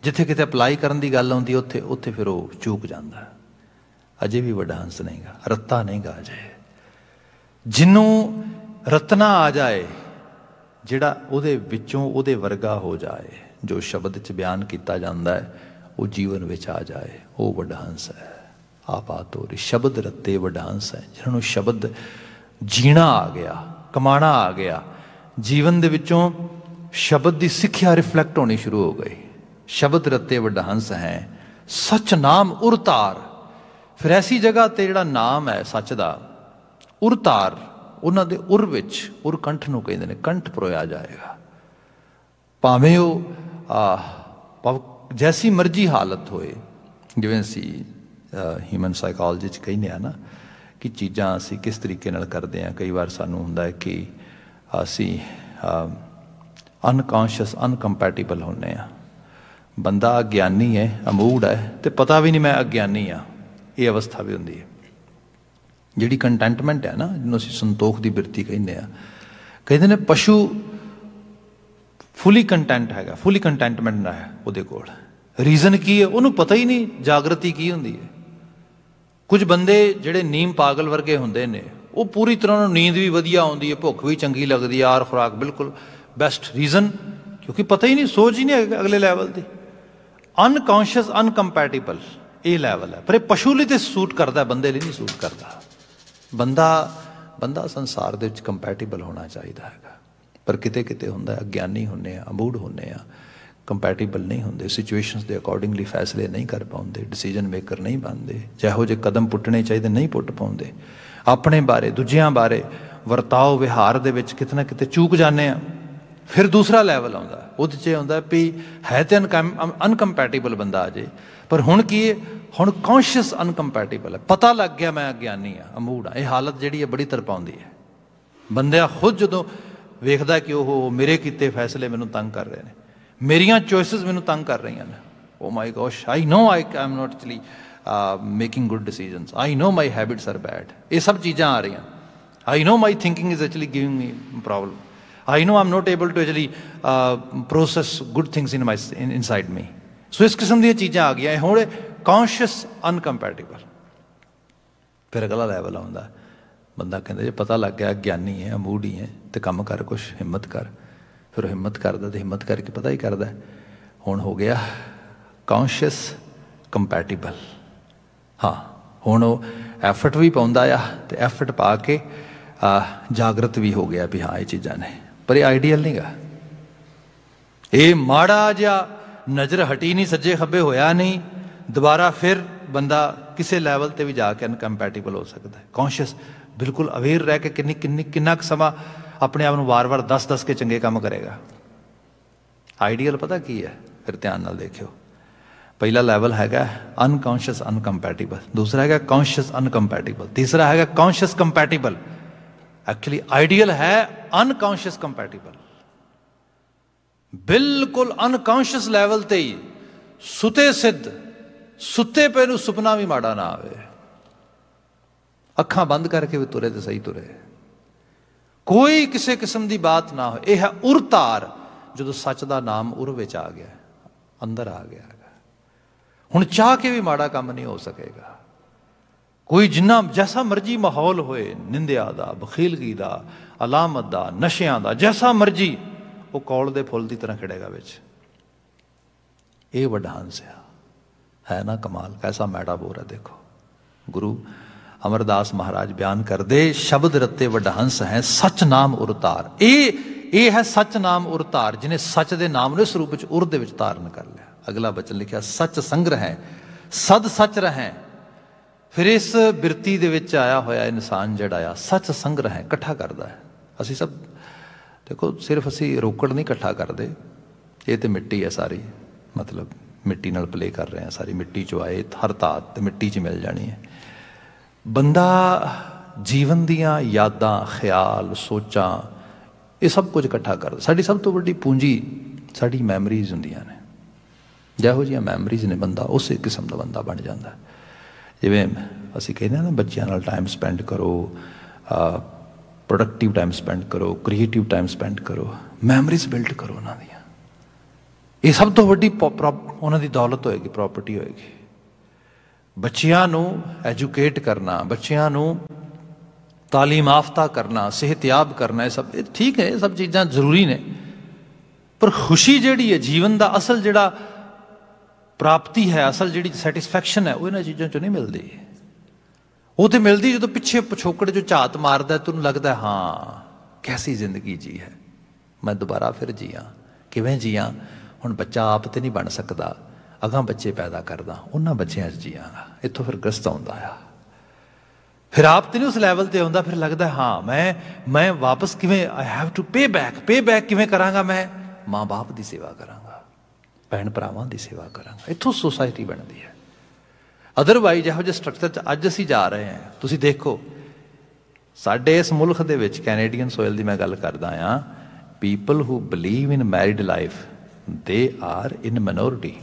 ਜਿੱਥੇ ਕਿਤੇ ਅਪਲਾਈ ਕਰਨ ਦੀ ਗੱਲ ਆਉਂਦੀ ਉੱਥੇ ਫਿਰ ਉਹ ਚੂਕ ਜਾਂਦਾ। ਅਜੇ ਵੀ ਵੱਡਾ ਹੰਸ ਨਹੀਂਗਾ, ਰੱਤਾ ਨਹੀਂਗਾ ਅਜੇ। ਜਿਹਨੂੰ ਰਤਨਾ ਆ ਜਾਏ, ਜਿਹੜਾ ਉਹਦੇ ਵਿੱਚੋਂ ਉਹਦੇ ਵਰਗਾ ਹੋ ਜਾਏ, ਜੋ ਸ਼ਬਦ 'ਚ ਬਿਆਨ ਕੀਤਾ ਜਾਂਦਾ ਹੈ ਉਹ ਜੀਵਨ ਵਿੱਚ ਆ ਜਾਏ, ਉਹ ਵੱਡਾ ਹੰਸ ਹੈ। ਬਾਤ ਹੋ ਰਹੀ ਸ਼ਬਦ ਰੱਤੇ ਵੱਡਾ ਹੰਸ ਹੈ, ਜਿਹਨਾਂ ਨੂੰ ਸ਼ਬਦ ਜੀਣਾ ਆ ਗਿਆ, ਕਮਾਣਾ ਆ ਗਿਆ, ਜੀਵਨ ਦੇ ਵਿੱਚੋਂ ਸ਼ਬਦ ਦੀ ਸਿੱਖਿਆ ਰਿਫਲੈਕਟ ਹੋਣੀ ਸ਼ੁਰੂ ਹੋ ਗਈ। ਸ਼ਬਦ ਰੱਤੇ ਵੱਡਾ ਹੰਸ ਹੈ, ਸੱਚ ਨਾਮ ਉਰਤਾਰ। ਫਿਰ ਐਸੀ ਜਗ੍ਹਾ 'ਤੇ ਜਿਹੜਾ ਨਾਮ ਹੈ ਸੱਚ ਦਾ, ਉਰਤਾਰ, ਉਹਨਾਂ ਦੇ ਉਰ ਵਿੱਚ, ਉਰ ਕੰਠ ਨੂੰ ਕਹਿੰਦੇ ਨੇ, ਕੰਠ ਪਰੋਇਆ ਜਾਏਗਾ। ਭਾਵੇਂ ਉਹ ਜੈਸੀ ਮਰਜ਼ੀ ਹਾਲਤ ਹੋਏ, ਜਿਵੇਂ ਅਸੀਂ ਹਿਊਮਨ ਸਾਈਕੋਲੋਜੀ 'ਚ ਕਹਿੰਦੇ ਹਾਂ ਨਾ ਕਿ ਚੀਜ਼ਾਂ ਅਸੀਂ ਕਿਸ ਤਰੀਕੇ ਨਾਲ ਕਰਦੇ ਹਾਂ। ਕਈ ਵਾਰ ਸਾਨੂੰ ਹੁੰਦਾ ਹੈ ਕਿ ਅਸੀਂ ਅਨਕੌਂਸ਼ੀਅਸ ਅਨਕੰਪੈਟੀਬਲ ਹੁੰਦੇ ਹਾਂ। ਬੰਦਾ ਅਗਿਆਨੀ ਹੈ, ਅਮੂੜ ਹੈ, ਅਤੇ ਪਤਾ ਵੀ ਨਹੀਂ ਮੈਂ ਅਗਿਆਨੀ ਹਾਂ। ਇਹ ਅਵਸਥਾ ਵੀ ਹੁੰਦੀ ਹੈ। ਜਿਹੜੀ ਕੰਟੈਂਟਮੈਂਟ ਹੈ ਨਾ, ਜਿਹਨੂੰ ਅਸੀਂ ਸੰਤੋਖ ਦੀ ਬਿਰਤੀ ਕਹਿੰਦੇ ਹਾਂ, ਕਹਿੰਦੇ ਨੇ ਪਸ਼ੂ ਫੁੱਲੀ ਕੰਟੈਂਟ ਹੈਗਾ, ਫੁੱਲੀ ਕੰਟੈਂਟਮੈਂਟ ਹੈ ਉਹਦੇ ਕੋਲ। ਰੀਜ਼ਨ ਕੀ ਹੈ? ਉਹਨੂੰ ਪਤਾ ਹੀ ਨਹੀਂ ਜਾਗਰਤੀ ਕੀ ਹੁੰਦੀ ਹੈ। ਕੁਝ ਬੰਦੇ ਜਿਹੜੇ ਨੀਮ ਪਾਗਲ ਵਰਗੇ ਹੁੰਦੇ ਨੇ, ਉਹ ਪੂਰੀ ਤਰ੍ਹਾਂ ਨੂੰ ਨੀਂਦ ਵੀ ਵਧੀਆ ਆਉਂਦੀ ਹੈ, ਭੁੱਖ ਵੀ ਚੰਗੀ ਲੱਗਦੀ ਹੈ, ਆਰ ਖੁਰਾਕ ਬਿਲਕੁਲ ਬੈਸਟ। ਰੀਜ਼ਨ ਕਿਉਂਕਿ ਪਤਾ ਹੀ ਨਹੀਂ, ਸੋਚ ਹੀ ਨਹੀਂ ਅਗਲੇ ਲੈਵਲ ਦੀ। ਅਨਕੌਂਸ਼ੀਅਸ ਅਨਕੰਪੈਟੀਬਲ ਇਹ ਲੈਵਲ ਹੈ। ਪਰ ਇਹ ਪਸ਼ੂ ਲਈ ਤਾਂ ਸੂਟ ਕਰਦਾ, ਬੰਦੇ ਲਈ ਨਹੀਂ ਸੂਟ ਕਰਦਾ। ਬੰਦਾ ਸੰਸਾਰ ਦੇ ਵਿੱਚ ਕੰਪੈਟੀਬਲ ਹੋਣਾ ਚਾਹੀਦਾ ਹੈਗਾ, ਪਰ ਕਿਤੇ ਕਿਤੇ ਹੁੰਦਾ ਅਗਿਆਨੀ ਹੁੰਦੇ ਆ, ਅਮੂੜ ਹੁੰਦੇ ਆ, ਕੰਪੈਟੀਬਲ ਨਹੀਂ ਹੁੰਦੇ, ਸਿਚੁਏਸ਼ਨਸ ਦੇ ਅਕੋਰਡਿੰਗਲੀ ਫੈਸਲੇ ਨਹੀਂ ਕਰ ਪਾਉਂਦੇ, ਡਿਸੀਜਨ ਮੇਕਰ ਨਹੀਂ ਬਣਦੇ, ਜਿਹੋ ਜਿਹੇ ਕਦਮ ਪੁੱਟਣੇ ਚਾਹੀਦੇ ਨਹੀਂ ਪੁੱਟ ਪਾਉਂਦੇ, ਆਪਣੇ ਬਾਰੇ ਦੂਜਿਆਂ ਬਾਰੇ ਵਰਤਾਓ ਵਿਹਾਰ ਦੇ ਵਿੱਚ ਕਿਤੇ ਨਾ ਕਿਤੇ ਚੂਕ ਜਾਂਦੇ ਆ। ਫਿਰ ਦੂਸਰਾ ਲੈਵਲ ਆਉਂਦਾ, ਉਹਦੇ 'ਚ ਆਉਂਦਾ ਵੀ ਹੈ ਤਾਂ ਅਨਕੰਪੈਟੀਬਲ ਬੰਦਾ ਅਜੇ, ਪਰ ਹੁਣ ਕੀ ਹੈ, ਹੁਣ ਕੌਂਸ਼ੀਅਸ ਅਨਕੰਪੈਟੀਬਲ ਹੈ। ਪਤਾ ਲੱਗ ਗਿਆ ਮੈਂ ਅਗਿਆਨੀ ਹਾਂ, ਅਮੂੜ ਹਾਂ। ਇਹ ਹਾਲਤ ਜਿਹੜੀ ਹੈ ਬੜੀ ਤੜਪਾਉਂਦੀ ਹੈ। ਬੰਦਾ ਖੁਦ ਜਦੋਂ ਵੇਖਦਾ ਕਿ ਉਹ ਮੇਰੇ ਕੀਤੇ ਫੈਸਲੇ ਮੈਨੂੰ ਤੰਗ ਕਰ ਰਹੇ ਨੇ, ਮੇਰੀਆਂ ਚੋਇਸਿਸ ਮੈਨੂੰ ਤੰਗ ਕਰ ਰਹੀਆਂ ਨੇ, oh my gosh, I know I am not actually making good decisions, I know my habits are bad. ਇਹ ਸਭ ਚੀਜ਼ਾਂ ਆ ਰਹੀਆਂ। I know my thinking is actually giving me problem. I know I'm not able to actually process good things inside me. ਸੋ ਇਸ ਕਿਸਮ ਦੀਆਂ ਚੀਜ਼ਾਂ ਆ ਗਈਆਂ। ਹੁਣ ਕੌਂਸ਼ੀਅਸ ਅਨਕੰਪੈਟੀਬਲ। ਫਿਰ ਅਗਲਾ ਲੈਵਲ ਆਉਂਦਾ, ਬੰਦਾ ਕਹਿੰਦਾ ਜੇ ਪਤਾ ਲੱਗ ਗਿਆ ਗਿਆਨੀ ਹੈ, ਅਮੂੜ ਹੀ ਹੈ, ਤੇ ਕੰਮ ਕਰ, ਕੁਛ ਹਿੰਮਤ ਕਰ। ਫਿਰ ਉਹ ਹਿੰਮਤ ਕਰਦਾ, ਤੇ ਹਿੰਮਤ ਕਰਕੇ ਪਤਾ ਹੀ ਕਰਦਾ ਹੁਣ ਹੋ ਗਿਆ ਕੌਂਸ਼ੀਅਸ ਕੰਪੈਟੀਬਲ। ਹਾਂ, ਹੁਣ ਉਹ ਐਫਰਟ ਵੀ ਪਾਉਂਦਾ ਆ, ਤੇ ਐਫਰਟ ਪਾ ਕੇ ਜਾਗਰਤ ਵੀ ਹੋ ਗਿਆ ਵੀ ਹਾਂ ਇਹ ਚੀਜ਼ਾਂ ਨੇ। ਪਰ ਇਹ ਆਈਡੀਅਲ ਨਹੀਂ ਗਾ। ਇਹ ਮਾੜਾ ਜਿਹਾ ਨਜ਼ਰ ਹਟੀ ਨਹੀਂ, ਸੱਜੇ ਖੱਬੇ ਹੋਇਆ ਨਹੀਂ, ਦੁਬਾਰਾ ਫਿਰ ਬੰਦਾ ਕਿਸੇ ਲੈਵਲ 'ਤੇ ਵੀ ਜਾ ਕੇ ਅਨਕੰਪੈਟੀਬਲ ਹੋ ਸਕਦਾ ਹੈ। ਕੌਂਸ਼ੀਅਸ ਬਿਲਕੁਲ ਅਵੇਅਰ ਰਹਿ ਕੇ ਕਿੰਨਾ ਕੁ ਸਮਾਂ ਆਪਣੇ ਆਪ ਨੂੰ ਵਾਰ-ਵਾਰ ਦੱਸ ਕੇ ਚੰਗੇ ਕੰਮ ਕਰੇਗਾ। ਆਈਡੀਅਲ ਪਤਾ ਕੀ ਹੈ? ਫਿਰ ਧਿਆਨ ਨਾਲ ਦੇਖਿਓ। ਪਹਿਲਾ ਲੈਵਲ ਹੈਗਾ ਅਨਕੌਂਸ਼ੀਅਸ ਅਨਕੰਪੈਟੀਬਲ, ਦੂਸਰਾ ਹੈਗਾ ਕੌਂਸ਼ੀਅਸ ਅਨਕੰਪੈਟੀਬਲ, ਤੀਸਰਾ ਹੈਗਾ ਕੌਂਸ਼ੀਅਸ ਕੰਪੈਟੀਬਲ। ਐਕਚੁਅਲੀ ਆਈਡੀਅਲ ਹੈ ਅਨਕੌਂਸ਼ੀਅਸ ਕੰਪੈਟੀਬਲ। ਬਿਲਕੁਲ ਅਨਕੌਂਸ਼ੀਅਸ ਲੈਵਲ 'ਤੇ ਹੀ ਸੁਤੇ ਸਿੱਧ, ਸੁੱਤੇ ਪਏ ਨੂੰ ਸੁਪਨਾ ਵੀ ਮਾੜਾ ਨਾ ਆਵੇ, ਅੱਖਾਂ ਬੰਦ ਕਰਕੇ ਵੀ ਤੁਰੇ ਤੇ ਸਹੀ ਤੁਰੇ, ਕੋਈ ਕਿਸੇ ਕਿਸਮ ਦੀ ਬਾਤ ਨਾ ਹੋਏ। ਇਹ ਹੈ ਉਰਤਾਰ, ਜਦੋਂ ਸੱਚ ਦਾ ਨਾਮ ਉਰ ਵਿੱਚ ਆ ਗਿਆ, ਅੰਦਰ ਆ ਗਿਆ। ਹੁਣ ਚਾਹ ਕੇ ਵੀ ਮਾੜਾ ਕੰਮ ਨਹੀਂ ਹੋ ਸਕੇਗਾ। ਕੋਈ ਜਿੰਨਾ ਜੈਸਾ ਮਰਜ਼ੀ ਮਾਹੌਲ ਹੋਏ, ਨਿੰਦਿਆ ਦਾ, ਬਖੀਲਗੀ ਦਾ, ਅਲਾਮਤ ਦਾ, ਨਸ਼ਿਆਂ ਦਾ, ਜੈਸਾ ਮਰਜ਼ੀ, ਉਹ ਕੌਲ ਦੇ ਫੁੱਲ ਦੀ ਤਰ੍ਹਾਂ ਖਿੜੇਗਾ ਵਿੱਚ। ਇਹ ਵੱਡਾ ਹੰਸ ਹੈ ਨਾ ਕਮਾਲ, ਕੈਸਾ ਮੈੜਾ ਬੋਰ ਹੈ। ਦੇਖੋ ਗੁਰੂ ਅਮਰਦਾਸ ਮਹਾਰਾਜ ਬਿਆਨ ਕਰਦੇ, ਸ਼ਬਦ ਰੱਤੇ ਵੱਡਾ ਹੰਸ ਹੈ, ਸੱਚ ਨਾਮ ਉਰਤਾਰ। ਇਹ ਹੈ ਸੱਚ ਨਾਮ ਉਰਤਾਰ, ਜਿਹਨੇ ਸੱਚ ਦੇ ਨਾਮ ਨੂੰ ਇਸ ਰੂਪ ਵਿੱਚ ਉਰ ਦੇ ਵਿੱਚ ਧਾਰਨ ਕਰ ਲਿਆ। ਅਗਲਾ ਬਚਨ ਲਿਖਿਆ, ਸੱਚ ਸੰਗ੍ਰਹਿ ਸਦ ਸੱਚ ਰਹਿ। ਫਿਰ ਇਸ ਬਿਰਤੀ ਦੇ ਵਿੱਚ ਆਇਆ ਹੋਇਆ ਇਨਸਾਨ ਜਿਹੜਾ ਆ, ਸੱਚ ਸੰਗ੍ਰਹਿ ਇਕੱਠਾ ਕਰਦਾ ਹੈ। ਅਸੀਂ ਸਭ ਦੇਖੋ, ਸਿਰਫ ਅਸੀਂ ਰੋਕੜ ਨਹੀਂ ਇਕੱਠਾ ਕਰਦੇ, ਇਹ ਤਾਂ ਮਿੱਟੀ ਹੈ ਸਾਰੀ, ਮਤਲਬ ਮਿੱਟੀ ਨਾਲ ਪਲੇ ਕਰ ਰਹੇ ਹਾਂ, ਸਾਰੀ ਮਿੱਟੀ 'ਚੋਂ ਆਏ, ਹਰ ਧਾਤ ਤੇ ਮਿੱਟੀ 'ਚ ਮਿਲ ਜਾਣੀ ਹੈ। ਬੰਦਾ ਜੀਵਨ ਦੀਆਂ ਯਾਦਾਂ, ਖਿਆਲ, ਸੋਚਾਂ, ਇਹ ਸਭ ਕੁਝ ਇਕੱਠਾ ਕਰਦਾ। ਸਾਡੀ ਸਭ ਤੋਂ ਵੱਡੀ ਪੂੰਜੀ ਸਾਡੀ ਮੈਮਰੀਜ਼ ਹੁੰਦੀਆਂ ਨੇ। ਜਿਹੋ ਜਿਹੀਆਂ ਮੈਮਰੀਜ਼ ਨੇ, ਬੰਦਾ ਉਸੇ ਕਿਸਮ ਦਾ ਬੰਦਾ ਬਣ ਜਾਂਦਾ। ਜਿਵੇਂ ਅਸੀਂ ਕਹਿੰਦੇ ਨਾ ਬੱਚਿਆਂ ਨਾਲ ਟਾਈਮ ਸਪੈਂਡ ਕਰੋ, ਪ੍ਰੋਡਕਟਿਵ ਟਾਈਮ ਸਪੈਂਡ ਕਰੋ, ਕ੍ਰੀਏਟਿਵ ਟਾਈਮ ਸਪੈਂਡ ਕਰੋ, ਮੈਮਰੀਜ਼ ਬਿਲਡ ਕਰੋ ਉਹਨਾਂ ਦੀਆਂ। ਇਹ ਸਭ ਤੋਂ ਵੱਡੀ ਉਹਨਾਂ ਦੀ ਦੌਲਤ ਹੋਏਗੀ, ਪ੍ਰੋਪਰਟੀ ਹੋਏਗੀ। ਬੱਚਿਆਂ ਨੂੰ ਐਜੂਕੇਟ ਕਰਨਾ, ਬੱਚਿਆਂ ਨੂੰ ਤਾਲੀਮ ਯਾਫਤਾ ਕਰਨਾ, ਸਿਹਤਯਾਬ ਕਰਨਾ, ਇਹ ਸਭ ਠੀਕ ਹੈ, ਇਹ ਸਭ ਚੀਜ਼ਾਂ ਜ਼ਰੂਰੀ ਨੇ। ਪਰ ਖੁਸ਼ੀ ਜਿਹੜੀ ਹੈ, ਜੀਵਨ ਦਾ ਅਸਲ ਜਿਹੜਾ ਪ੍ਰਾਪਤੀ ਹੈ, ਅਸਲ ਜਿਹੜੀ ਸੈਟਿਸਫੈਕਸ਼ਨ ਹੈ, ਉਹ ਇਹਨਾਂ ਚੀਜ਼ਾਂ 'ਚੋਂ ਨਹੀਂ ਮਿਲਦੀ। ਉਹ ਤਾਂ ਮਿਲਦੀ ਜਦੋਂ ਪਿੱਛੇ ਪਿਛੋਕੜ 'ਚੋਂ ਝਾਤ ਮਾਰਦਾ, ਤੈਨੂੰ ਲੱਗਦਾ ਹਾਂ ਕੈਸੀ ਜ਼ਿੰਦਗੀ ਜੀ ਹੈ, ਮੈਂ ਦੁਬਾਰਾ ਫਿਰ ਜੀਆਂ। ਕਿਵੇਂ ਜੀਆਂ? ਹੁਣ ਬੱਚਾ ਆਪ ਤੇ ਨਹੀਂ ਬਣ ਸਕਦਾ, ਅਗਾਂਹ ਬੱਚੇ ਪੈਦਾ ਕਰਦਾ, ਉਹਨਾਂ ਬੱਚਿਆਂ 'ਚ ਜੀਆਂਗਾ। ਇੱਥੋਂ ਫਿਰ ਗ੍ਰਸਤ ਆਉਂਦਾ ਆ, ਫਿਰ ਆਪ ਤੇ ਨਹੀਂ ਉਸ ਲੈਵਲ 'ਤੇ ਆਉਂਦਾ। ਫਿਰ ਲੱਗਦਾ ਹਾਂ ਮੈਂ ਵਾਪਸ ਕਿਵੇਂ, I have to pay back ਕਿਵੇਂ ਕਰਾਂਗਾ? ਮੈਂ ਮਾਂ ਬਾਪ ਦੀ ਸੇਵਾ ਕਰਾਂਗਾ, ਭੈਣ ਭਰਾਵਾਂ ਦੀ ਸੇਵਾ ਕਰਾਂਗਾ। ਇੱਥੋਂ ਸੋਸਾਇਟੀ ਬਣਦੀ ਹੈ। ਅਦਰਵਾਈਜ਼ ਇਹੋ ਜਿਹੇ ਸਟਰਕਚਰ 'ਚ ਅੱਜ ਅਸੀਂ ਜਾ ਰਹੇ ਹਾਂ। ਤੁਸੀਂ ਦੇਖੋ ਸਾਡੇ ਇਸ ਮੁਲਕ ਦੇ ਵਿੱਚ, ਕੈਨੇਡੀਅਨ ਸੋਇਲ ਦੀ ਮੈਂ ਗੱਲ ਕਰਦਾ ਹਾਂ, people who believe in married life they are in minority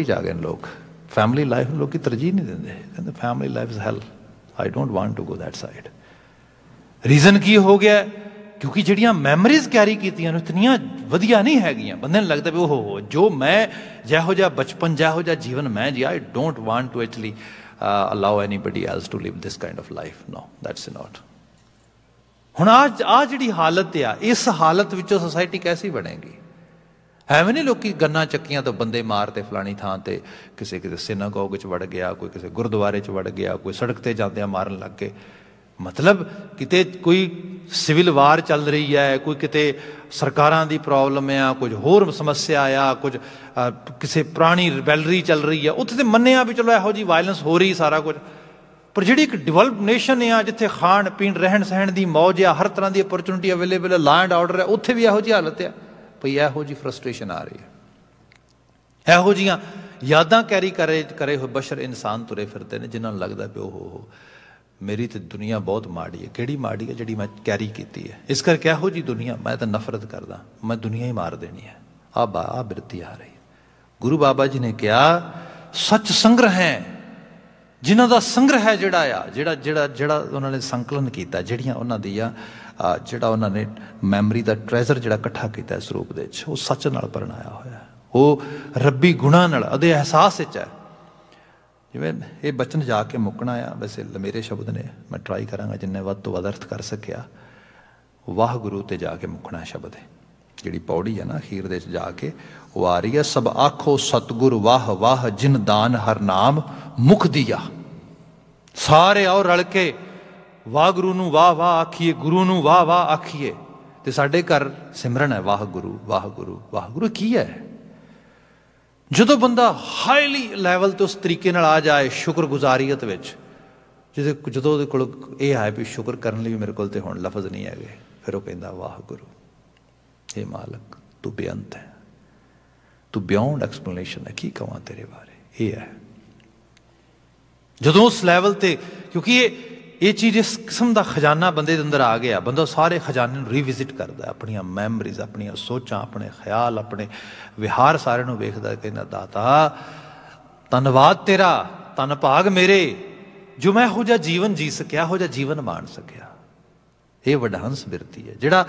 'ਚ ਆ ਗਏ ਨੇ ਲੋਕ। ਫੈਮਿਲੀ ਲਾਈਫ ਨੂੰ ਲੋਕ ਤਰਜੀਹ ਨਹੀਂ ਦਿੰਦੇ, ਕਹਿੰਦੇ family life is hell, I don't want to go that side. Reason ਕੀ ਹੋ ਗਿਆ? ਕਿਉਂਕਿ ਜਿਹੜੀਆਂ ਮੈਮਰੀਜ਼ ਕੈਰੀ ਕੀਤੀਆਂ ਨੇ ਇਤਨੀਆਂ ਵਧੀਆ ਨਹੀਂ ਹੈਗੀਆਂ। ਬੰਦੇ ਨੂੰ ਲੱਗਦਾ ਵੀ ਉਹ ਜੋ ਮੈਂ ਜਿਹੋ ਜਿਹਾ ਬਚਪਨ, ਜਿਹੋ ਜਿਹਾ ਜੀਵਨ ਮੈਂ ਜੀ, I don't want to actually allow anybody else to live this kind of life. No, that's not. ਹੁਣ ਆਹ ਜਿਹੜੀ ਹਾਲਤ ਆ, ਇਸ ਹਾਲਤ ਵਿੱਚੋਂ ਸੋਸਾਇਟੀ ਕੈਸੀ ਬਣੇਗੀ? ਐਵੇਂ ਨਹੀਂ ਲੋਕੀ ਗੰਨਾਂ ਚੱਕੀਆਂ ਤੋਂ ਬੰਦੇ ਮਾਰਤੇ ਫਲਾਣੀ ਥਾਂ ਤੇ, ਕਿਸੇ ਸਿਨਾਗੋਗ 'ਚ ਵੜ ਗਿਆ, ਕੋਈ ਕਿਸੇ ਗੁਰਦੁਆਰੇ 'ਚ ਵੜ ਗਿਆ, ਕੋਈ ਸੜਕ 'ਤੇ ਜਾਂਦਿਆਂ ਮਾਰਨ ਲੱਗ ਗਏ। ਮਤਲਬ ਕਿਤੇ ਕੋਈ ਸਿਵਲ ਵਾਰ ਚੱਲ ਰਹੀ ਹੈ, ਕੋਈ ਕਿਤੇ ਸਰਕਾਰਾਂ ਦੀ ਪ੍ਰੋਬਲਮ ਆ, ਕੁਝ ਹੋਰ ਸਮੱਸਿਆ ਆ, ਕੁਝ ਕਿਸੇ ਪੁਰਾਣੀ ਰਿਬੈਲਰੀ ਚੱਲ ਰਹੀ ਆ, ਉੱਥੇ ਤਾਂ ਮੰਨਿਆ ਵੀ ਚਲੋ ਇਹੋ ਜਿਹੀ ਵਾਇਲੈਂਸ ਹੋ ਰਹੀ ਸਾਰਾ ਕੁਝ। ਪਰ ਜਿਹੜੀ ਇੱਕ ਡਿਵੈਲਪ ਨੇਸ਼ਨ ਆ, ਜਿੱਥੇ ਖਾਣ ਪੀਣ ਰਹਿਣ ਸਹਿਣ ਦੀ ਮੌਜ ਆ, ਹਰ ਤਰ੍ਹਾਂ ਦੀ ਅਪਰਚੁਨਿਟੀ ਅਵੇਲੇਬਲ ਹੈ, ਲਾ ਐਂਡ ਆਰਡਰ ਹੈ, ਉੱਥੇ ਵੀ ਇਹੋ ਜਿਹੀ ਹਾਲਤ ਆ ਭਈ ਇਹੋ ਜਿਹੀ ਫਰਸਟ੍ਰੇਸ਼ਨ ਆ ਰਹੀ ਹੈ। ਇਹੋ ਜਿਹੀਆਂ ਯਾਦਾਂ ਕੈਰੀ ਕਰੇ ਹੋਏ ਬਸ਼ਰ ਇਨਸਾਨ ਤੁਰੇ ਫਿਰਦੇ ਨੇ, ਜਿਨ੍ਹਾਂ ਨੂੰ ਲੱਗਦਾ ਵੀ ਉਹ ਮੇਰੀ ਤਾਂ ਦੁਨੀਆ ਬਹੁਤ ਮਾੜੀ ਹੈ। ਕਿਹੜੀ ਮਾੜੀ ਹੈ? ਜਿਹੜੀ ਮੈਂ ਕੈਰੀ ਕੀਤੀ ਹੈ। ਇਸ ਕਰਕੇ ਇਹੋ ਜਿਹੀ ਦੁਨੀਆ ਮੈਂ ਤਾਂ ਨਫ਼ਰਤ ਕਰਦਾ, ਮੈਂ ਦੁਨੀਆ ਹੀ ਮਾਰ ਦੇਣੀ ਹੈ। ਆਹ ਬਿਰਤੀ ਆ ਰਹੀ। ਗੁਰੂ ਬਾਬਾ ਜੀ ਨੇ ਕਿਹਾ ਸੱਚ ਸੰਗ੍ਰਹਿ, ਜਿਨ੍ਹਾਂ ਦਾ ਸੰਗ੍ਰਹਿ ਜਿਹੜਾ ਉਹਨਾਂ ਨੇ ਸੰਕਲਨ ਕੀਤਾ, ਜਿਹੜੀਆਂ ਉਹਨਾਂ ਦੀਆਂ ਜਿਹੜਾ ਉਹਨਾਂ ਨੇ ਮੈਮਰੀ ਦਾ ਟਰੈਜ਼ਰ ਜਿਹੜਾ ਇਕੱਠਾ ਕੀਤਾ ਇਸ ਰੂਪ ਦੇ ਵਿੱਚ, ਉਹ ਸੱਚ ਨਾਲ ਪਰਣਾਇਆ ਹੋਇਆ, ਉਹ ਰੱਬੀ ਗੁਣਾਂ ਨਾਲ, ਉਹਦੇ ਅਹਿਸਾਸ ਵਿੱਚ ਹੈ। ਜਿਵੇਂ ਇਹ ਬਚਨ ਜਾ ਕੇ ਮੁੱਕਣਾ ਆ, ਵੈਸੇ ਮੇਰੇ ਸ਼ਬਦ ਨੇ, ਮੈਂ ਟਰਾਈ ਕਰਾਂਗਾ ਜਿੰਨੇ ਵੱਧ ਤੋਂ ਵੱਧ ਅਰਥ ਕਰ ਸਕਿਆ। ਵਾਹਿਗੁਰੂ ਤੇ ਜਾ ਕੇ ਮੁੱਕਣਾ ਸ਼ਬਦ ਹੈ। ਜਿਹੜੀ ਪੌੜੀ ਹੈ ਨਾ ਅਖੀਰ ਦੇ 'ਚ ਜਾ ਕੇ ਉਹ ਆ ਰਹੀ ਹੈ, ਸਭ ਆਖੋ ਸਤਿਗੁਰ ਵਾਹ ਵਾਹ, ਜਿਨ ਦਾਨ ਹਰ ਨਾਮ ਮੁਖ ਦੀਆ। ਸਾਰੇ ਆਓ ਰਲ ਕੇ ਵਾਹਿਗੁਰੂ ਨੂੰ ਵਾਹ ਵਾਹ ਆਖੀਏ, ਗੁਰੂ ਨੂੰ ਵਾਹ ਵਾਹ ਆਖੀਏ। ਤੇ ਸਾਡੇ ਘਰ ਸਿਮਰਨ ਹੈ ਵਾਹਿਗੁਰੂ ਵਾਹਿਗੁਰੂ ਵਾਹਿਗੁਰੂ। ਕੀ ਹੈ? ਜਦੋਂ ਬੰਦਾ ਹਾਈਲੀ ਲੈਵਲ 'ਤੇ ਉਸ ਤਰੀਕੇ ਨਾਲ ਆ ਜਾਏ ਸ਼ੁਕਰਗੁਜ਼ਾਰੀਅਤ ਵਿੱਚ, ਜਦੋਂ ਉਹਦੇ ਕੋਲ ਇਹ ਆਏ ਵੀ ਸ਼ੁਕਰ ਕਰਨ ਲਈ ਵੀ ਮੇਰੇ ਕੋਲ ਤੇ ਹੁਣ ਲਫ਼ਜ਼ ਨਹੀਂ ਹੈਗੇ, ਫਿਰ ਉਹ ਕਹਿੰਦਾ ਵਾਹਿਗੁਰੂ, ਹੇ ਮਾਲਕ ਤੂੰ ਬੇਅੰਤ ਹੈ, ਤੂੰ ਬਿਯੋਂਡ ਐਕਸਪਲੇਨੇਸ਼ਨ ਹੈ, ਕੀ ਕਹਾਂ ਤੇਰੇ ਬਾਰੇ। ਇਹ ਹੈ ਜਦੋਂ ਉਸ ਲੈਵਲ 'ਤੇ, ਕਿਉਂਕਿ ਇਹ ਚੀਜ਼ ਇਸ ਕਿਸਮ ਦਾ ਖਜ਼ਾਨਾ ਬੰਦੇ ਦੇ ਅੰਦਰ ਆ ਗਿਆ, ਬੰਦਾ ਸਾਰੇ ਖਜ਼ਾਨੇ ਨੂੰ ਰੀਵਿਜ਼ਿਟ ਕਰਦਾ, ਆਪਣੀਆਂ ਮੈਮਰੀਜ਼, ਆਪਣੀਆਂ ਸੋਚਾਂ, ਆਪਣੇ ਖਿਆਲ, ਆਪਣੇ ਵਿਹਾਰ ਸਾਰਿਆਂ ਨੂੰ ਵੇਖਦਾ, ਕਹਿੰਦਾ ਦਾਤਾ ਧੰਨਵਾਦ ਤੇਰਾ, ਧੰਨ ਭਾਗ ਮੇਰੇ ਜੋ ਮੈਂ ਇਹੋ ਜਿਹਾ ਜੀਵਨ ਜੀ ਸਕਿਆ, ਇਹੋ ਜਿਹਾ ਜੀਵਨ ਮਾਣ ਸਕਿਆ। ਇਹ ਵਡਹੰਸ ਬਿਰਤੀ ਹੈ। ਜਿਹੜਾ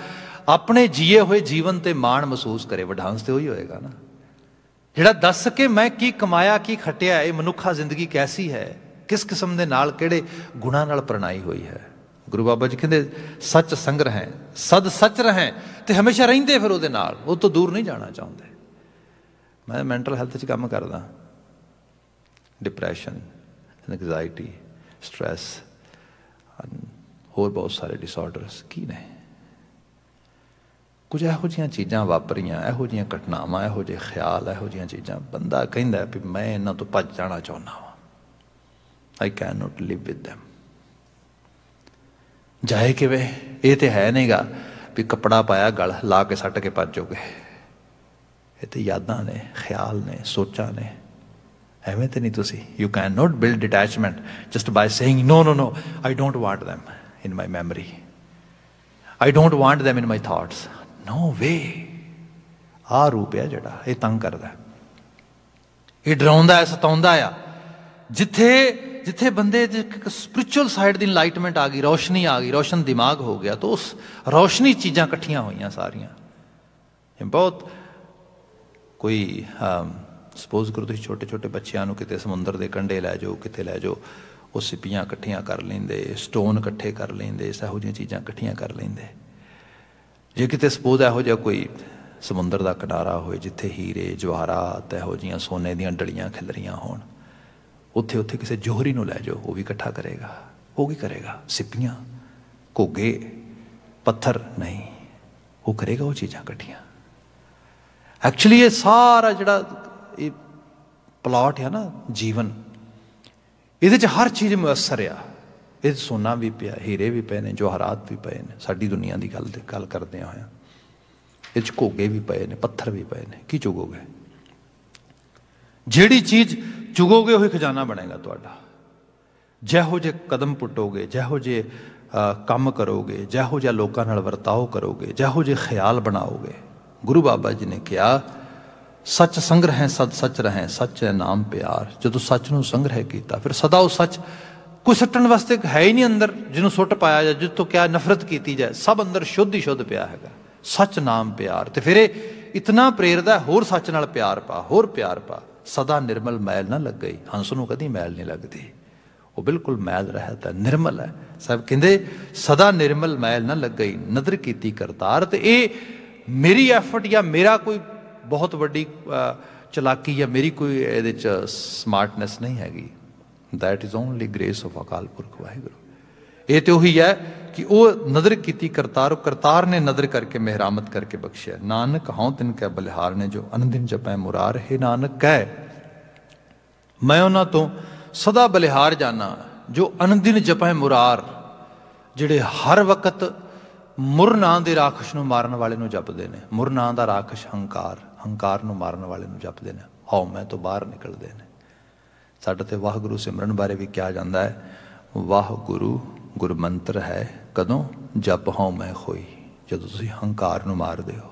ਆਪਣੇ ਜੀਏ ਹੋਏ ਜੀਵਨ 'ਤੇ ਮਾਣ ਮਹਿਸੂਸ ਕਰੇ, ਵਡਹੰਸ ਤੇ ਉਹੀ ਹੋਏਗਾ ਨਾ। ਜਿਹੜਾ ਦੱਸ ਸਕੇ ਮੈਂ ਕੀ ਕਮਾਇਆ, ਕੀ ਖੱਟਿਆ, ਇਹ ਮਨੁੱਖਾ ਜ਼ਿੰਦਗੀ ਕੈਸੀ ਹੈ, ਕਿਸ ਕਿਸਮ ਦੇ ਨਾਲ, ਕਿਹੜੇ ਗੁਣਾਂ ਨਾਲ ਪ੍ਰਣਾਈ ਹੋਈ ਹੈ। ਗੁਰੂ ਬਾਬਾ ਜੀ ਕਹਿੰਦੇ ਸੱਚ ਸੰਗ ਰਹਿ, ਸਦ ਸੱਚ ਰਹਿ, ਤੇ ਹਮੇਸ਼ਾ ਰਹਿੰਦੇ ਫਿਰ ਉਹਦੇ ਨਾਲ, ਉਹ ਤੋਂ ਦੂਰ ਨਹੀਂ ਜਾਣਾ ਚਾਹੁੰਦੇ। ਮੈਂ ਮੈਂਟਲ ਹੈਲਥ 'ਚ ਕੰਮ ਕਰਦਾ, ਡਿਪਰੈਸ਼ਨ, ਐਂਗਜ਼ਾਇਟੀ, ਸਟ੍ਰੈਸ, ਹੋਰ ਬਹੁਤ ਸਾਰੇ ਡਿਸਆਰਡਰਸ ਕੀ ਨੇ। ਕੁਝ ਇਹੋ ਜਿਹੀਆਂ ਚੀਜ਼ਾਂ ਵਾਪਰੀਆਂ, ਇਹੋ ਜਿਹੀਆਂ ਘਟਨਾਵਾਂ, ਇਹੋ ਜਿਹੇ ਖਿਆਲ, ਇਹੋ ਜਿਹੀਆਂ ਚੀਜ਼ਾਂ, ਬੰਦਾ ਕਹਿੰਦਾ ਵੀ ਮੈਂ ਇਹਨਾਂ ਤੋਂ ਭੱਜ ਜਾਣਾ ਚਾਹੁੰਦਾ ਵਾਂ। I cannot live with them। ਜਾਏ ਕਿਵੇਂ? ਇਹ ਤੇ ਹੈ ਨਹੀਂਗਾ ਵੀ ਕੱਪੜਾ ਪਾਇਆ ਗਲ ਲਾ ਕੇ ਸੱਟ ਕੇ ਭੱਜ ਜਾਓਗੇ। ਇਹ ਤੇ ਯਾਦਾਂ ਨੇ, ਖਿਆਲ ਨੇ, ਸੋਚਾਂ ਨੇ। ਐਵੇਂ ਤੇ ਨਹੀਂ ਤੁਸੀਂ, you cannot build detachment just by saying no, I don't want them in my memory, I don't want them in my thoughts, no way। ਆਹ ਰੂਪ ਹੈ ਜਿਹੜਾ ਇਹ ਤੰਗ ਕਰਦਾ, ਇਹ ਡਰਾਉਂਦਾ ਹੈ, ਸਤਾਉਂਦਾ ਆ। जिथे बंदे स्पिरिचुअल साइड की इनलाइटमेंट आ गई, रोशनी आ गई, रोशन दिमाग हो गया, तो उस रोशनी चीज़ां इकट्ठियां हुई सारियां। बहुत कोई सपोज करो तुसीं छोटे छोटे बच्चों को किते समुंदर के कंढे लै जाओ, किते लै जाओ, वो सिप्पियां इकट्ठियां कर लेंदे, स्टोन इकट्ठे कर लेंदे, इहो जिहियां चीज़ां इकट्ठियां कर लेंदे। जे किते सपोज इहो जिहा कोई समुंदर का किनारा होए जिथे हीरे जवाहरात इहो जिहियां सोने दीयां डलियां खिलरियां होण, उत्थे उत्थे किसी जोहरी नूं लै जाओ, वो भी इकट्ठा करेगा। वो की करेगा? सिप्पियां, घोगे, पत्थर नहीं, वो करेगा वो चीज़ां इकट्ठियां। एक्चुअली ये सारा जिहड़ा ये प्लॉट है ना जीवन, ये हर चीज़ मुयसर आ। ये सोना भी पिया, हीरे भी पे ने, जवाहरात भी पे ने, साडी दुनिया की गल करदे होए ये घोगे भी पे ने, पत्थर भी पे ने। की चुगोगे? जिहड़ी चीज़ चुगोगे वही खजाना बनेगा तुहाडा। जिहो जे कदम पुटोगे, जिहो जे काम करोगे, जिहो जिहा लोकां नाल वरताओ करोगे, जिहो जे ख्याल बनाओगे। गुरु बाबा जी ने कहा सच संग्रह सद सच रहें, सच है नाम प्यार। जो सच नूं संग्रह किया फिर सदा उस सच कोई सट्टन वास्ते है ही नहीं अंदर, जिन्होंने सुट पाया जाए, जिस तो क्या नफरत की जाए, सब अंदर शुद्ध ही शुद्ध पिया है। सच नाम प्यार, तो फिर इतना प्रेरदा होर सच नाल प्यार पा, होर प्यार पा। सदा निर्मल मैल ना लग गई, हंस नूं कदी मैल नहीं लगती, वो बिल्कुल मैल रहत है, निर्मल है। सब कहते सदा निर्मल मैल ना लग गई, नदर कीती करतार। तो ये मेरी एफर्ट या मेरा कोई बहुत वड्डी चलाकी या मेरी कोई ये स्मार्टनेस नहीं हैगी। That is only grace of अकाल पुरख वाहिगुरू। ये तो ही है कि वह नदर कीती करतार, करतार ने नदर करके मेहरामत करके बख्शिया। नानक हौं तिन कै बलिहार ने जो अनदिन जपै मुरार। हे नानक कह मैं उन्हां तो सदा बलिहार जाना जो अनदिन जपै मुरार, जिहड़े हर वक्त मुर नां दे राखश नूं मारन वाले नूं जपदे ने। मुर नां दा राखश हंकार, हंकार नूं मारन वाले नूं जपदे ने, हौ मैं तो बाहर निकलदे ने। साडे ते वाहगुरू सिमरन बारे भी कहा जाता है, वाहगुरू गुरमंत्र है कदों जप हौ मैं खोई। जदों तुसीं हंकार नूं मारदे हो,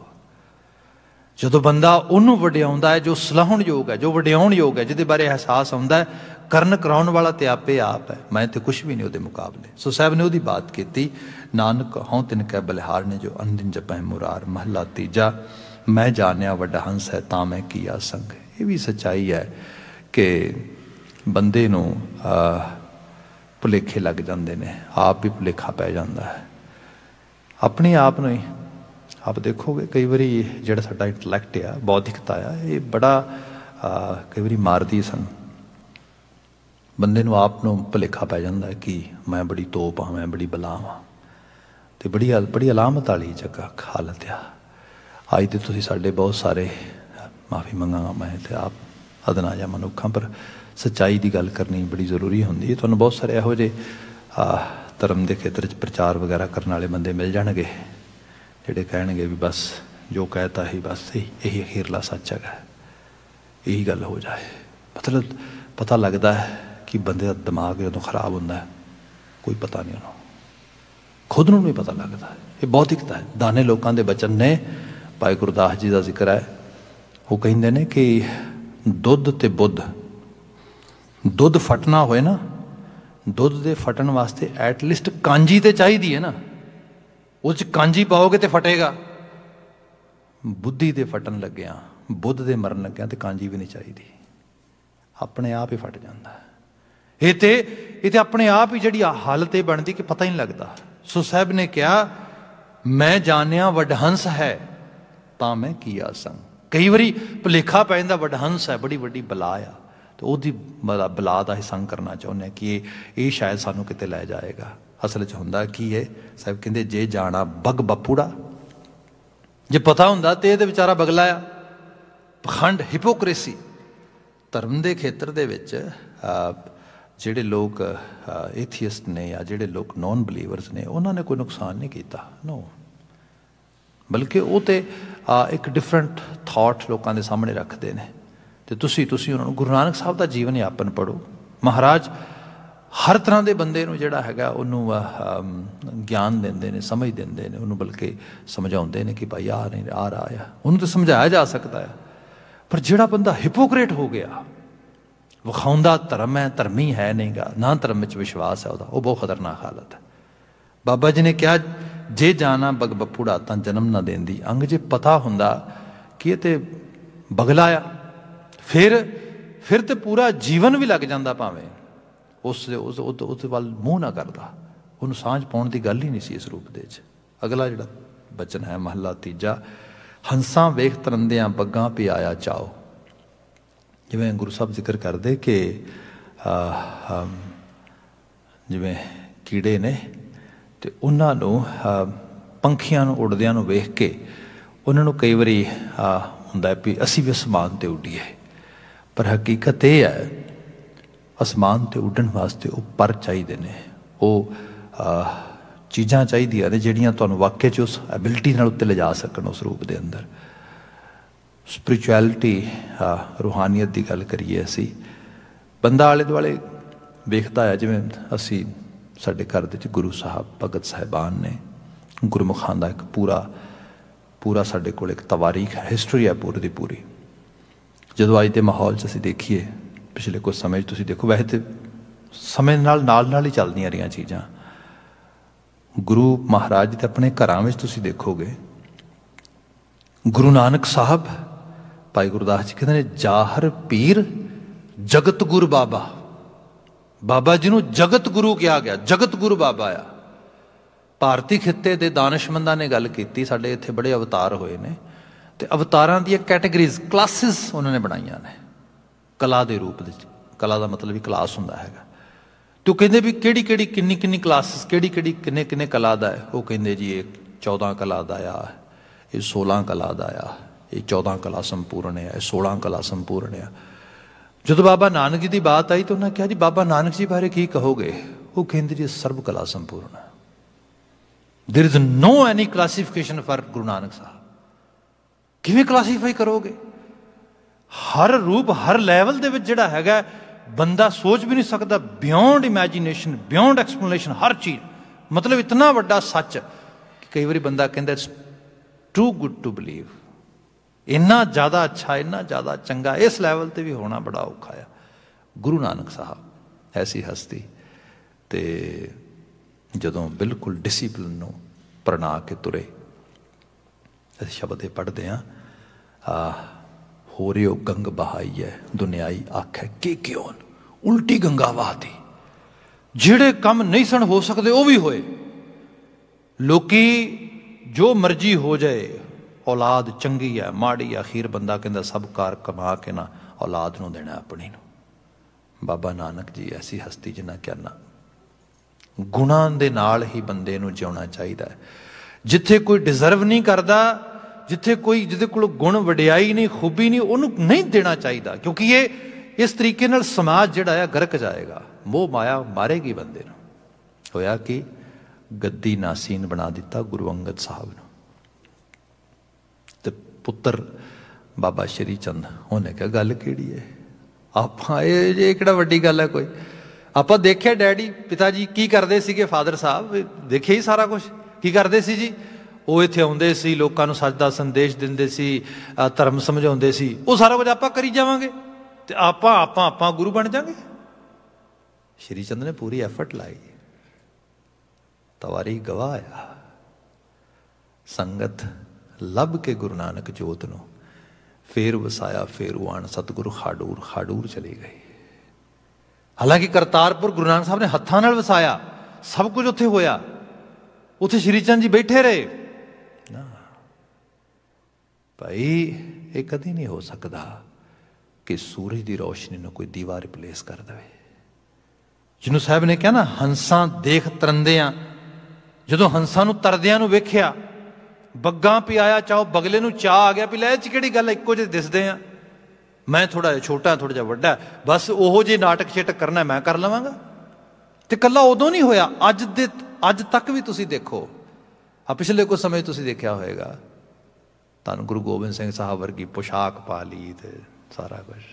जदों बंदा उन्होंने वड्याउंदा है जो सलाहण योग है, जो वड्याउण योग है, जिहदे बारे एहसास आउंदा है करन कराउण वाला ते आपे आप है, मैं तो कुछ भी नहीं उहदे मुकाबले। सो साहब ने उहदी बात की, नानक हौं तिन कै बलिहार ने जो अनदिन जपै मुरार। महला तीजा मैं जानिया वड्डा हंस है तां मैं किया संग। ये भी सच्चाई है कि बंदे नूं भुलेखे लग जाते हैं, आप भी भुलेखा पै जाता है अपने आप नूं ही। आप देखोगे कई बारी जिहड़ा साडा इंटलैक्ट आ, बौद्धिकता आ, ये बड़ा कई बारी मारदी सन बंदे नूं, आप नूं भुलेखा पै जाता है कि मैं बड़ी तोप हाँ, मैं बड़ी बला हाँ। तो बड़ी अलामत वाली जगह हालत आ। अज तो तुसीं साडे बहुत सारे, माफ़ी मंगांगा मैं तो आप अदना या मनुखा, पर सच्चाई की गल करनी बड़ी जरूरी होंदी है। तुहानूं बहुत सारे इहो जे धर्म के खेत्र च प्रचार वगैरह करने वाले बंदे मिल जाणगे जिहड़े कहणगे भी बस जो कहता ही बस यही अखीरला सच है, यही गल हो जाए। मतलब पता लगता है कि बंदे का दिमाग जो खराब होंदा है कोई पता नहीं, उन्होंने खुद नूं नहीं पता लगता है। ये बौद्धिकता है। दाने लोगों के बचन ने, भाई गुरदास जी का जिक्र है, वो कहते हैं कि दुध ते बुद्ध, दुध फटना होए ना, दुध के फटन वास्ते एटलीस्ट कांजी तो चाहिए है ना, उस कांजी पाओगे तो फटेगा। बुद्धि दे फटन लग्या, बुद्ध दे मरन लग्या तो कांजी भी नहीं चाहिए, अपने आप ही फट जाता है। ये तो अपने आप ही जी हालत ये बनती कि पता ही नहीं लगता। सो साहब ने कहा मैं जानिया वडहंस है तां मैं किया संग। कई बारी भुलेखा पै जांदा वडहंस है बड़ी वड्डी बला आ, तो उहदी बला का ही संग करना चाहुंदे कि ये शायद सानू किते लै जाएगा। असल च हुंदा की है, साहब कहंदे जे जाना बग बपूड़ा, जे पता हुंदा ते ये बेचारा बगला आ। पखंड, हिपोक्रेसी धर्म के खेत्र दे विच जिहड़े लोग एथीइस्ट ने या जिहड़े लोग नॉन बिलीवर्स ने, उन्होंने कोई नुकसान नहीं किया, नो, बल्कि वो तो एक डिफरेंट थॉट लोगों के सामने रखते हैं। तो तुसी उन्होंने गुरु नानक साहब का जीवन यापन पढ़ो। महाराज हर तरह के बंदे नूं जिहड़ा हैगा उन्होंने ज्ञान देंदे ने, समझ देंदे ने, उन्होंने बल्कि समझाउंदे ने कि भाई आ नहीं आ रहा है, उन्होंने तो समझाया जा सकता है। पर जिहड़ा बंदा हिपोक्रेट हो गया, ਵਿਖਾਉਂਦਾ ਧਰਮ ਹੈ, ਧਰਮੀ ਹੈ ਨਹੀਂਗਾ, ਨਾ ਧਰਮ ਵਿੱਚ ਵਿਸ਼ਵਾਸ ਹੈ ਉਹਦਾ, ਉਹ ਬਹੁਤ ਖਤਰਨਾਕ ਹਾਲਤ ਹੈ। ਬਾਬਾ ਜੀ ਨੇ ਕਿਹਾ ਜੇ ਜਾਣਾ ਬਗ ਬਪੂੜਾ ਤਾਂ ਜਨਮ ਨਾ ਦੇਂਦੀ ਅੰਗ। ਜੇ ਪਤਾ ਹੁੰਦਾ ਕਿ ਇਹ ਤੇ ਬਗਲਾ ਆ, ਫਿਰ ਤੇ ਪੂਰਾ ਜੀਵਨ ਵੀ ਲੱਗ ਜਾਂਦਾ ਭਾਵੇਂ, ਉਸ ਵੱਲ ਮੂੰਹ ਨਾ ਕਰਦਾ। ਉਹਨੂੰ ਸਾਂਝ ਪਾਉਣ ਦੀ ਗੱਲ ਹੀ ਨਹੀਂ ਸੀ ਇਸ ਰੂਪ ਦੇ 'ਚ। ਅਗਲਾ ਜਿਹੜਾ ਬਚਨ ਹੈ ਮਹੱਲਾ ਤੀਜਾ, ਹੰਸਾਂ ਵੇਖ ਤਰੰਦਿਆਂ ਬੱਗਾਂ ਪਿਆਇਆ ਚਾਓ। ਜਿਵੇਂ ਗੁਰੂ ਸਾਹਿਬ ਜ਼ਿਕਰ ਕਰਦੇ ਕਿ ਜਿਵੇਂ ਕੀੜੇ ਨੇ ਅਤੇ ਉਹਨਾਂ ਨੂੰ ਪੰਖੀਆਂ ਨੂੰ ਉੱਡਦਿਆਂ ਨੂੰ ਵੇਖ ਕੇ ਉਹਨਾਂ ਨੂੰ ਕਈ ਵਾਰੀ ਹੁੰਦਾ ਵੀ ਅਸੀਂ ਵੀ ਅਸਮਾਨ 'ਤੇ ਉੱਡੀਏ, ਪਰ ਹਕੀਕਤ ਇਹ ਹੈ ਅਸਮਾਨ 'ਤੇ ਉੱਡਣ ਵਾਸਤੇ ਉਹ ਪਰ ਚਾਹੀਦੇ ਨੇ, ਉਹ ਚੀਜ਼ਾਂ ਚਾਹੀਦੀਆਂ ਨੇ ਜਿਹੜੀਆਂ ਤੁਹਾਨੂੰ ਵਾਕਿਆ 'ਚ ਉਸ ਐਬਿਲਿਟੀ ਨਾਲ ਉੱਤੇ ਲਿਜਾ ਸਕਣ। ਉਸ ਰੂਪ ਦੇ ਅੰਦਰ ਸਪਿਰਿਚੁਅਲਿਟੀ, ਰੂਹਾਨੀਅਤ ਦੀ ਗੱਲ ਕਰੀਏ, ਅਸੀਂ ਬੰਦਾ ਆਲੇ ਦੁਆਲੇ ਵੇਖਦਾ ਹੈ। ਜਿਵੇਂ ਅਸੀਂ ਸਾਡੇ ਘਰ ਦੇ ਵਿੱਚ ਗੁਰੂ ਸਾਹਿਬ ਭਗਤ ਸਾਹਿਬਾਨ ਨੇ, ਗੁਰਮੁਖਾਂ ਦਾ ਇੱਕ ਪੂਰਾ ਸਾਡੇ ਕੋਲ ਇੱਕ ਤਵਾਰੀਖ ਹੈ, ਹਿਸਟਰੀ ਹੈ ਪੂਰੀ ਦੀ ਪੂਰੀ। ਜਦੋਂ ਅੱਜ ਦੇ ਮਾਹੌਲ 'ਚ ਅਸੀਂ ਦੇਖੀਏ, ਪਿਛਲੇ ਕੁਝ ਸਮੇਂ 'ਚ ਤੁਸੀਂ ਦੇਖੋ, ਵੈਸੇ ਤਾਂ ਸਮੇਂ ਨਾਲ ਹੀ ਚੱਲਦੀਆਂ ਰਹੀਆਂ ਚੀਜ਼ਾਂ। ਗੁਰੂ ਮਹਾਰਾਜ ਦੇ ਆਪਣੇ ਘਰਾਂ ਵਿੱਚ ਤੁਸੀਂ ਦੇਖੋਗੇ, ਗੁਰੂ ਨਾਨਕ ਸਾਹਿਬ, ਭਾਈ ਗੁਰਦਾਸ ਜੀ ਕਹਿੰਦੇ ਨੇ ਜਾਹਰ ਪੀਰ ਜਗਤ ਗੁਰੂ ਬਾਬਾ। ਬਾਬਾ ਜੀ ਨੂੰ ਜਗਤ ਗੁਰੂ ਕਿਹਾ ਗਿਆ, ਜਗਤ ਗੁਰੂ ਬਾਬਾ ਆ। ਭਾਰਤੀ ਖਿੱਤੇ ਦੇ ਦਾਨਿਸ਼ਮੰਦਾਂ ਨੇ ਗੱਲ ਕੀਤੀ, ਸਾਡੇ ਇੱਥੇ ਬੜੇ ਅਵਤਾਰ ਹੋਏ ਨੇ, ਅਤੇ ਅਵਤਾਰਾਂ ਦੀਆਂ ਕੈਟੇਗਰੀਜ਼, ਕਲਾਸਿਸ ਉਹਨਾਂ ਨੇ ਬਣਾਈਆਂ ਨੇ ਕਲਾ ਦੇ ਰੂਪ ਵਿੱਚ। ਕਲਾ ਦਾ ਮਤਲਬ ਵੀ ਕਲਾਸ ਹੁੰਦਾ ਹੈਗਾ। ਅਤੇ ਉਹ ਕਹਿੰਦੇ ਵੀ ਕਿਹੜੀ ਕਿੰਨੀ ਕਲਾਸਿਸ, ਕਿੰਨੇ ਕਲਾ ਦਾ ਹੈ। ਉਹ ਕਹਿੰਦੇ ਜੀ ਇਹ 14 ਕਲਾ ਦਾ ਆ, ਇਹ 16 ਕਲਾ ਦਾ ਆ, ਇਹ 14 ਕਲਾ ਸੰਪੂਰਨ ਹੈ, ਇਹ 16 ਕਲਾ ਸੰਪੂਰਨ ਆ। ਜਦੋਂ ਬਾਬਾ ਨਾਨਕ ਜੀ ਦੀ ਬਾਤ ਆਈ ਤਾਂ ਉਹਨਾਂ ਕਿਹਾ ਜੀ ਬਾਬਾ ਨਾਨਕ ਜੀ ਬਾਰੇ ਕੀ ਕਹੋਗੇ? ਉਹ ਕਹਿੰਦੇ ਜੀ ਸਰਬ ਕਲਾ ਸੰਪੂਰਨ ਹੈ। There is no any classification for Guru Nanak Sahib. ਕਿਵੇਂ ਕਲਾਸੀਫਾਈ ਕਰੋਗੇ? ਹਰ ਰੂਪ, ਹਰ ਲੈਵਲ ਦੇ ਵਿੱਚ ਜਿਹੜਾ ਹੈਗਾ ਬੰਦਾ ਸੋਚ ਵੀ ਨਹੀਂ ਸਕਦਾ, ਬਿਯੋਂਡ ਇਮੈਜੀਨੇਸ਼ਨ, ਬਿਯੋਂਡ ਐਕਸਪਲੇਨੇਸ਼ਨ, ਹਰ ਚੀਜ਼। ਮਤਲਬ ਇਤਨਾ ਵੱਡਾ ਸੱਚ ਕਿ ਕਈ ਵਾਰੀ ਬੰਦਾ ਕਹਿੰਦਾ it's too good to believe. ਇੰਨਾ ਜ਼ਿਆਦਾ ਅੱਛਾ, ਇੰਨਾ ਜ਼ਿਆਦਾ ਚੰਗਾ, ਇਸ ਲੈਵਲ 'ਤੇ ਵੀ ਹੋਣਾ ਬੜਾ ਔਖਾ ਆ। ਗੁਰੂ ਨਾਨਕ ਸਾਹਿਬ ਐਸੀ ਹਸਤੀ। ਅਤੇ ਜਦੋਂ ਬਿਲਕੁਲ ਡਿਸਿਪਲਿਨ ਨੂੰ ਪ੍ਰਣਾ ਕੇ ਤੁਰੇ, ਅਸੀਂ ਸ਼ਬਦ ਇਹ ਪੜ੍ਹਦੇ ਹਾਂ, ਹੋ ਰਿਓ ਗੰਗ ਬਹਾਈ ਹੈ ਦੁਨਿਆਈ ਆਖੈ ਕਿ ਕਿਉਂ, ਉਲਟੀ ਗੰਗਾ ਵਹਾਤੀ। ਜਿਹੜੇ ਕੰਮ ਨਹੀਂ ਸਨ ਹੋ ਸਕਦੇ ਉਹ ਵੀ ਹੋਏ। ਲੋਕੀ ਜੋ ਮਰਜ਼ੀ ਹੋ ਜਾਏ, ਔਲਾਦ ਚੰਗੀ ਹੈ ਮਾੜੀ ਹੈ, ਅਖੀਰ ਬੰਦਾ ਕਹਿੰਦਾ ਸਭ ਕਾਰ ਕਮਾ ਕੇ ਨਾ ਔਲਾਦ ਨੂੰ ਦੇਣਾ ਆਪਣੀ ਨੂੰ। ਬਾਬਾ ਨਾਨਕ ਜੀ ਐਸੀ ਹਸਤੀ ਜਿਨ੍ਹਾਂ ਕਿਹਾ ਨਾ, ਗੁਣਾਂ ਦੇ ਨਾਲ ਹੀ ਬੰਦੇ ਨੂੰ ਜਿਉਣਾ ਚਾਹੀਦਾ ਹੈ। ਜਿੱਥੇ ਕੋਈ ਡਿਜ਼ਰਵ ਨਹੀਂ ਕਰਦਾ, ਜਿੱਥੇ ਕੋਈ ਜਿਹਦੇ ਕੋਲ ਗੁਣ ਵਡਿਆਈ ਨਹੀਂ, ਖੂਬੀ ਨਹੀਂ, ਉਹਨੂੰ ਨਹੀਂ ਦੇਣਾ ਚਾਹੀਦਾ, ਕਿਉਂਕਿ ਇਹ ਇਸ ਤਰੀਕੇ ਨਾਲ ਸਮਾਜ ਜਿਹੜਾ ਆ ਗਰਕ ਜਾਏਗਾ। ਮੋਹ ਮਾਇਆ ਮਾਰੇਗੀ ਬੰਦੇ ਨੂੰ। ਹੋਇਆ ਕਿ ਗੱਦੀ ਨਾਸੀਨ ਬਣਾ ਦਿੱਤਾ ਗੁਰੂ ਅੰਗਦ ਸਾਹਿਬ ਨੂੰ। ਤੇ ਪੁੱਤਰ ਬਾਬਾ ਸ਼੍ਰੀ ਚੰਦ, ਉਹਨੇ ਕਿਹਾ ਗੱਲ ਕਿਹੜੀ ਹੈ? ਆਪਾਂ ਇਹ ਕਿਹੜਾ ਵੱਡੀ ਗੱਲ ਹੈ ਕੋਈ? ਆਪਾਂ ਦੇਖਿਆ ਡੈਡੀ ਪਿਤਾ ਜੀ ਕੀ ਕਰਦੇ ਸੀਗੇ, ਫਾਦਰ ਸਾਹਿਬ ਦੇਖਿਆ ਹੀ ਸਾਰਾ ਕੁਛ। ਕੀ ਕਰਦੇ ਸੀ ਜੀ? ਉਹ ਇੱਥੇ ਆਉਂਦੇ ਸੀ, ਲੋਕਾਂ ਨੂੰ ਸੱਚ ਦਾ ਸੰਦੇਸ਼ ਦਿੰਦੇ ਸੀ, ਧਰਮ ਸਮਝਾਉਂਦੇ ਸੀ। ਉਹ ਸਾਰਾ ਕੁਝ ਆਪਾਂ ਕਰੀ ਜਾਵਾਂਗੇ ਅਤੇ ਆਪਾਂ ਗੁਰੂ ਬਣ ਜਾਵਾਂਗੇ। ਸ਼੍ਰੀ ਚੰਦ ਨੇ ਪੂਰੀ ਐਫਰਟ ਲਾਈ। ਤਵਾਰੀ ਗਵਾਹ ਆ। ਸੰਗਤ ਲੱਭ ਕੇ ਗੁਰੂ ਨਾਨਕ ਜੋਤ ਨੂੰ ਫੇਰ ਵਸਾਇਆ, ਫੇਰ ਉਹ ਆਣ ਸਤਿਗੁਰੂ ਖਾਡੂਰ ਚਲੀ ਗਈ। ਹਾਲਾਂਕਿ ਕਰਤਾਰਪੁਰ ਗੁਰੂ ਨਾਨਕ ਸਾਹਿਬ ਨੇ ਹੱਥਾਂ ਨਾਲ ਵਸਾਇਆ, ਸਭ ਕੁਝ ਉੱਥੇ ਹੋਇਆ। ਉੱਥੇ ਸ਼੍ਰੀ ਚੰਦ ਜੀ ਬੈਠੇ ਰਹੇ ਨਾ। ਭਾਈ ਇਹ ਕਦੀ ਨਹੀਂ ਹੋ ਸਕਦਾ ਕਿ ਸੂਰਜ ਦੀ ਰੋਸ਼ਨੀ ਨੂੰ ਕੋਈ ਦੀਵਾ ਰਿਪਲੇਸ ਕਰ ਦੇਵੇ। ਜਿਹਨੂੰ ਸਾਹਿਬ ਨੇ ਕਿਹਾ ਨਾ, ਹੰਸਾਂ ਦੇਖ ਤਰੰਦਿਆਂ, ਜਦੋਂ ਹੰਸਾਂ ਨੂੰ ਤਰਦਿਆਂ ਨੂੰ ਵੇਖਿਆ, ਬੱਗਾਂ ਪਿਆਇਆ ਚਾਓ, ਬਗਲੇ ਨੂੰ ਚਾਅ ਆ ਗਿਆ ਵੀ ਲੈ ਇਹ 'ਚ ਕਿਹੜੀ ਗੱਲ, ਇੱਕੋ ਜਿਹੇ ਦਿਸਦੇ ਆ, ਮੈਂ ਥੋੜ੍ਹਾ ਜਿਹਾ ਛੋਟਾ, ਥੋੜ੍ਹਾ ਜਿਹਾ ਵੱਡਾ, ਬਸ ਉਹੋ ਜਿਹੇ ਨਾਟਕ ਛੇਟਕ ਕਰਨਾ ਮੈਂ ਕਰ ਲਵਾਂਗਾ। ਅਤੇ ਇਕੱਲਾ ਉਦੋਂ ਨਹੀਂ ਹੋਇਆ, ਅੱਜ ਤੱਕ ਵੀ ਤੁਸੀਂ ਦੇਖੋ, ਪਿਛਲੇ ਕੁਝ ਸਮੇਂ ਤੁਸੀਂ ਦੇਖਿਆ ਹੋਏਗਾ, ਤੁਹਾਨੂੰ ਗੁਰੂ ਗੋਬਿੰਦ ਸਿੰਘ ਸਾਹਿਬ ਵਰਗੀ ਪੁਸ਼ਾਕ ਪਾ ਲਈ ਅਤੇ ਸਾਰਾ ਕੁਛ।